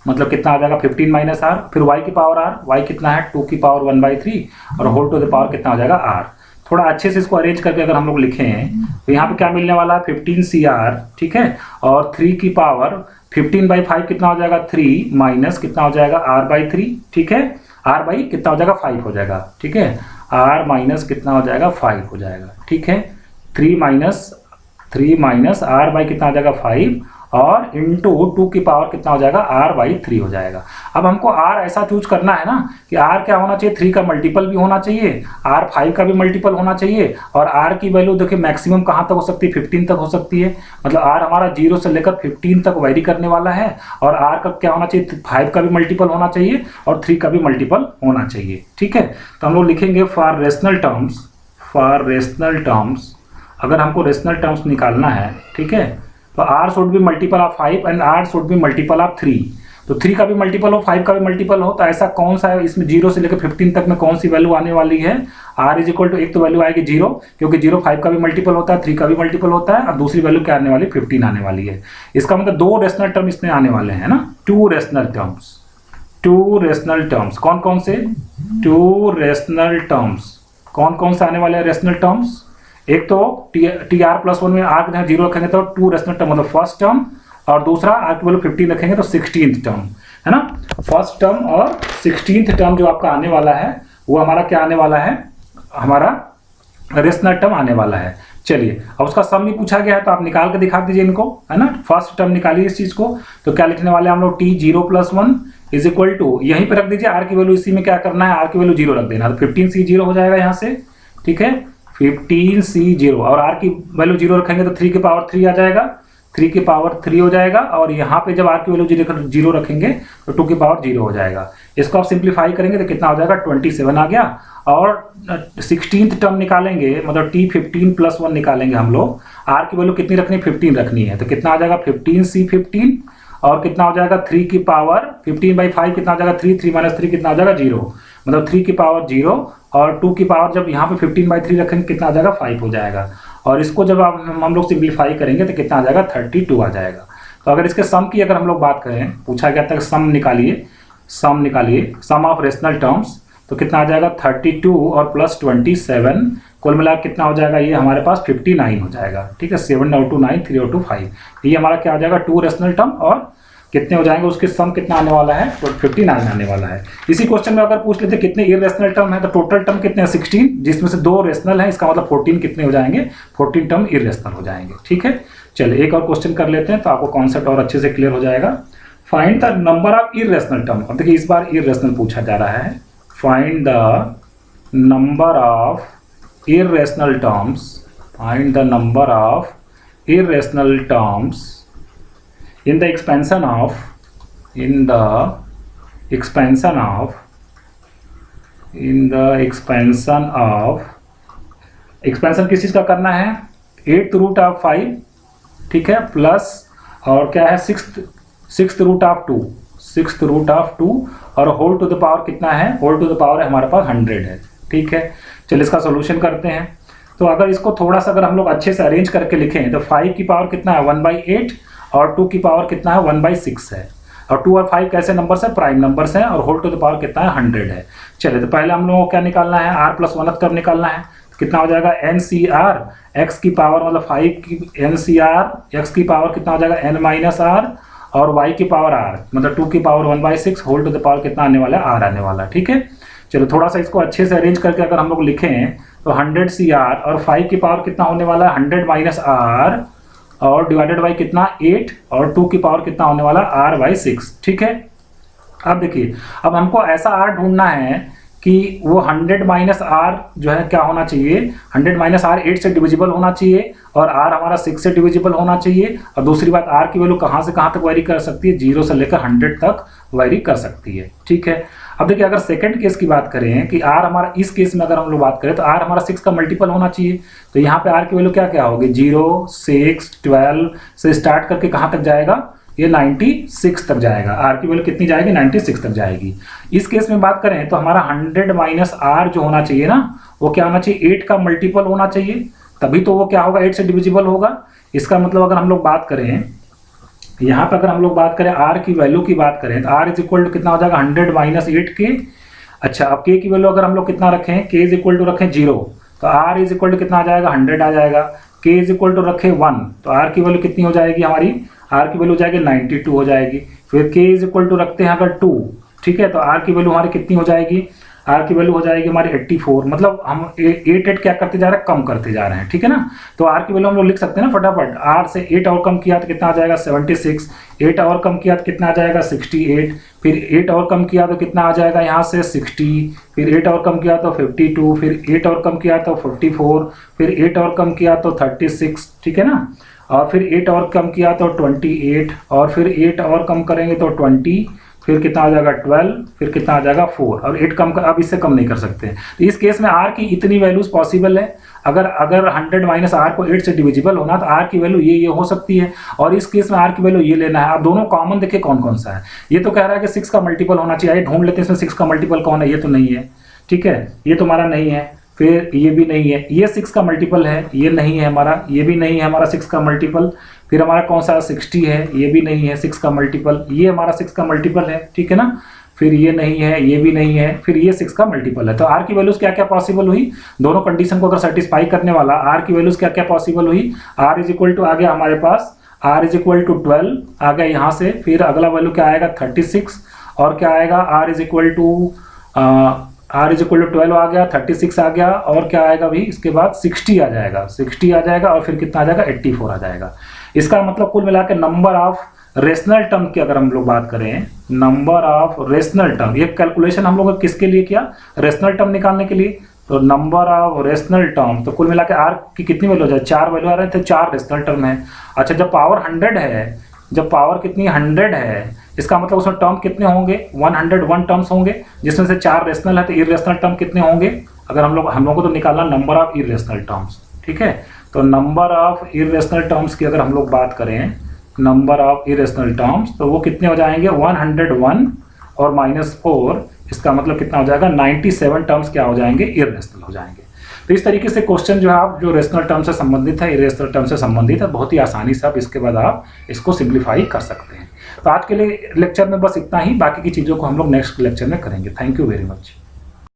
मतलब कितना आ जाएगा 15 माइनस आर, फिर y की पावर r, y कितना है 2 की पावर 1/3 और होल टू द पावर कितना हो जाएगा r। थोड़ा अच्छे से इसको अरेंज करके अगर हम लोग लिखें तो यहाँ पे क्या मिलने वाला है 15CR, ठीक है, और 3 की पावर 15/5 कितना हो जाएगा 3 माइनस कितना हो जाएगा r/3, ठीक है, r बाई कितना हो जाएगा 5 हो जाएगा, ठीक है, r माइनस कितना हो जाएगा 5 हो जाएगा, ठीक है, 3 माइनस r बाई कितना हो जाएगा 5 और इंटू 2 की पावर कितना हो जाएगा r/3 हो जाएगा। अब हमको r ऐसा चूज करना है ना कि r क्या होना चाहिए, 3 का मल्टीपल भी होना चाहिए, r 5 का भी मल्टीपल होना चाहिए और r की वैल्यू देखिए मैक्सिमम कहाँ तक हो सकती है 15 तक हो सकती है, मतलब r हमारा 0 से लेकर 15 तक वेरी करने वाला है और r का क्या होना चाहिए 5 का भी मल्टीपल होना चाहिए और 3 का भी मल्टीपल होना चाहिए। ठीक है, तो हम लोग लिखेंगे फॉर रेशनल टर्म्स अगर हमको रेशनल टर्म्स निकालना है, ठीक है, तो r should be multiple of 5 and r should be multiple of 3। तो 3 का भी मल्टीपल हो 5 का भी मल्टीपल हो, तो ऐसा कौन सा है इसमें 0 से लेकर 15 तक में कौन सी वैल्यू आने वाली है, r इज इक्वल टू एक तो वैल्यू आएगी 0 क्योंकि 0 5 का भी मल्टीपल होता है, 3 का भी मल्टीपल होता है और दूसरी वैल्यू क्या आने वाली 15 आने वाली है। इसका मतलब 2 रेशनल टर्म इसमें आने वाले हैं ना, 2 रेशनल टर्म्स कौन कौन से 2 रेशनल टर्म्स कौन कौन से आने वाले हैं रेशनल टर्म्स। एक तो टी आर प्लस 1 में आर के 0 रखेंगे तो 2 रेशनल टर्म मतलब फर्स्ट टर्म और दूसरा आर की वैल्यू 15 रखेंगे तो 16th टर्म है ना। फर्स्ट टर्म और 16th टर्म जो आपका आने वाला है वो हमारा क्या आने वाला है, हमारा रेशनल टर्म आने वाला है। चलिए अब उसका सम भी पूछा गया है तो आप निकाल के दिखा दीजिए इनको, है ना। फर्स्ट टर्म निकालिए इस चीज को, तो क्या लिखने वाले हम लोग टी 0 + 1 इज इक्वल टू यहीं पे रख दीजिए आर की वैल्यू, इसी में क्या करना है आर की वैल्यू 0 रख देना, तो 15C0 हो जाएगा यहाँ से, ठीक है, 15C0 और r की वैल्यू 0 रखेंगे तो 3 की पावर 3 आ जाएगा, 3 की पावर 3 हो जाएगा और यहाँ पे जब r की वैल्यू 0 रखेंगे तो 2 की पावर 0 हो जाएगा। इसको आप सिंप्लीफाई करेंगे तो कितना हो जाएगा 27 आ गया। और 16th टर्म निकालेंगे मतलब t15 + 1 निकालेंगे हम लोग, r की वैल्यू कितनी रखनी है 15 रखनी है, तो कितना आ जाएगा 15C15 और कितना हो जाएगा 3 की पावर 15/5 कितना हो जाएगा 3 माइनस 3 कितना हो जाएगा 0 मतलब 3 की पावर 0 और 2 की पावर जब यहाँ पे 15/3 रखेंगे कितना आ जाएगा 5 हो जाएगा। और इसको जब हम लोग सिंप्लीफाई करेंगे तो कितना आ जाएगा 32 आ जाएगा। तो अगर इसके सम की अगर हम लोग बात करें, पूछा गया था सम निकालिए, सम ऑफ रेशनल टर्म्स, तो कितना आ जाएगा 32 और प्लस 27 कुल मिला कितना हो जाएगा, ये हमारे पास 59 हो जाएगा। ठीक है, 7 और 2 9 3 और 2 5, ये हमारा क्या हो जाएगा 2 रेशनल टर्म और कितने हो जाएंगे उसके सम कितना आने वाला है 59 आने वाला है। इसी क्वेश्चन में अगर पूछ लेते कितने इरेशनल टर्म है तो टोटल टर्म कितने हैं 16, जिसमें से 2 रेशनल है, इसका मतलब 14 कितने हो जाएंगे 14 टर्म इरेशनल हो जाएंगे। ठीक है, चलिए एक और क्वेश्चन कर लेते हैं तो आपको कॉन्सेप्ट और अच्छे से क्लियर हो जाएगा। Find the number of irrational term, अब देखिए इस बार इरेशनल पूछा जा रहा है। Find the number of irrational terms in the expansion of expansion किस चीज का करना है 8th रूट ऑफ 5, ठीक है, प्लस और क्या है 6th रूट ऑफ 2 और होल टू द पावर कितना है, होल टू द पावर हमारे पास 100 है। ठीक है, चलिए इसका सोल्यूशन करते हैं। तो अगर इसको थोड़ा सा अगर हम लोग अच्छे से अरेंज करके लिखें तो 5 की पावर कितना है 1/8 और 2 की पावर कितना है 1/6 है और 2 और 5 कैसे नंबर्स है प्राइम नंबर्स हैं और होल टू द पावर कितना है 100 है। चलिए तो पहले हम लोगों को क्या निकालना है r + 1 टर्म निकालना है, तो कितना हो जाएगा NCR x की पावर मतलब 5 की NCR x की पावर कितना हो जाएगा n माइनस r और y की पावर r मतलब 2 की power 1/6 whole to the power कितना आने वाला है r आने वाला है। ठीक है, चलो थोड़ा सा इसको अच्छे से अरेंज करके अगर हम लोग लिखें तो 100CR और 5 की पावर कितना होने वाला है 100 माइनस r और डिवाइडेड बाई कितना 8 और 2 की पावर कितना होने वाला r/6। ठीक है, अब देखिए अब हमको ऐसा r ढूंढना है कि वो 100 माइनस आर जो है क्या होना चाहिए, 100 माइनस आर 8 से डिविजिबल होना चाहिए और आर हमारा 6 से डिविजिबल होना चाहिए। और दूसरी बात, आर की वैल्यू कहाँ से कहाँ तक वेरी कर सकती है, 0 से लेकर 100 तक वेरी कर सकती है। ठीक है, अब देखिए अगर सेकंड केस की बात करें कि आर हमारा, इस केस में अगर हम लोग बात करें तो आर हमारा 6 का मल्टीपल होना चाहिए। तो यहाँ पे आर की वैल्यू क्या क्या होगी, 0, 6, 12 से स्टार्ट करके कहाँ तक जाएगा, ये 96 तक जाएगा। आर की वैल्यू कितनी जाएगी, 96 तक जाएगी। इस केस में बात करें तो हमारा 100 माइनस आर जो होना चाहिए ना, वो क्या होना चाहिए, 8 का मल्टीपल होना चाहिए, तभी तो वो क्या होगा, 8 से डिविजिबल होगा। इसका मतलब अगर हम लोग बात करें यहाँ पर, अगर हम लोग बात करें आर की वैल्यू की बात करें तो आर इज इक्वल टू कितना हो जाएगा, 100 माइनस 8 के। अच्छा, अब के की वैल्यू अगर हम लोग कितना रखें, के इज इक्वल टू रखें 0, तो आर इज इक्वल टू कितना आ जाएगा, 100 आ जाएगा। के इज इक्वल टू रखें 1, तो आर की वैल्यू कितनी हो जाएगी हमारी, आर की वैल्यू हो जाएगी 92 हो जाएगी। फिर के इज इक्वल टू रखते हैं अगर 2, ठीक है, तो आर की वैल्यू हमारी कितनी हो जाएगी, आर की वैल्यू हो जाएगी हमारी 84। मतलब हम 8 क्या करते जा रहे हैं, कम करते जा रहे हैं। ठीक है ना, तो आर की वैल्यू हम लोग लिख सकते हैं ना फटाफट, आर से 8 और कम किया तो कितना आ जाएगा, 76, 8 और कम किया तो कितना आ जाएगा, 68, फिर 8 और कम किया तो कितना आ जाएगा यहाँ से 60, फिर 8 और कम किया तो 52, फिर 8 और कम किया तो 44, फिर 8 और कम किया तो 36, ठीक है ना, और फिर 8 और कम किया तो 28, और फिर 8 और कम करेंगे तो 20, फिर कितना आ जाएगा 12, फिर कितना आ जाएगा 4, और 8 कम कर, अब इससे कम नहीं कर सकते। तो इस केस में आर की इतनी वैल्यूज पॉसिबल है। अगर 100 माइनस आर को 8 से डिविजिबल होना तो आर की वैल्यू ये हो सकती है, और इस केस में आर की वैल्यू ये लेना है। आप दोनों कॉमन देखिए कौन कौन सा है। ये तो कह रहा है कि 6 का मल्टीपल होना चाहिए, ढूंढ लेते हैं इसमें 6 का मल्टीपल कौन है, ये तो नहीं है। ठीक है, ये तो हमारा नहीं है, फिर ये भी नहीं है, ये 6 का मल्टीपल है, ये नहीं है हमारा, ये भी नहीं है हमारा 6 का मल्टीपल। फिर हमारा कौन सा 60 है, ये भी नहीं है 6 का मल्टीपल, ये हमारा 6 का मल्टीपल है। ठीक है ना, फिर ये नहीं है, ये भी नहीं है, फिर ये 6 का मल्टीपल है। तो आर की वैल्यूज क्या क्या पॉसिबल हुई, दोनों कंडीशन को अगर सेटिस्फाई करने वाला आर की वैल्यूज क्या क्या पॉसिबल हुई। आर इज इक्वल टू आ गया हमारे पास, आर इज इक्वल टू 12 आ गया यहाँ से, फिर अगला वैल्यू क्या आएगा 36, और क्या आएगा आर इज इक्वल टू 12 आ गया, 36 आ गया, और क्या आएगा भाई इसके बाद 60 आ जाएगा, 60 आ जाएगा, और फिर कितना आ जाएगा 84 आ जाएगा। इसका मतलब कुल मिला के नंबर ऑफ रेशनल टर्म की अगर हम लोग बात करें, नंबर ऑफ रेशनल टर्म, ये कैलकुलेशन हम लोग किसके लिए किया, रेशनल टर्म निकालने के लिए। तो नंबर ऑफ रेशनल टर्म, तो कुल मिला के आर की कितनी वैल्यू हो जाए, 4 वैल्यू आ रहे थे, 4 रेशनल टर्म है। अच्छा, जब पावर 100 है, जब पावर कितनी 100 है, इसका मतलब उसमें टर्म कितने होंगे, 101 टर्म्स होंगे, जिसमें से 4 रेशनल है, तो इरेशनल टर्म कितने होंगे, अगर हम लोगों को तो निकालना नंबर ऑफ इरेशनल टर्म्स। ठीक है, तो नंबर ऑफ इरेशनल टर्म्स की अगर हम लोग बात करें, नंबर ऑफ इरेशनल टर्म्स, तो वो कितने हो जाएंगे 101 और -4, इसका मतलब कितना हो जाएगा 97 टर्म्स क्या हो जाएंगे, इरेशनल हो जाएंगे। तो इस तरीके से क्वेश्चन जो है आप जो रेशनल टर्म से संबंधित है, इरेशनल टर्म से संबंधित है, बहुत ही आसानी से आप इसके बाद आप इसको सिंप्लीफाई कर सकते हैं। तो आज के लिए लेक्चर में बस इतना ही, बाकी की चीज़ों को हम लोग नेक्स्ट लेक्चर में करेंगे। Thank you very much.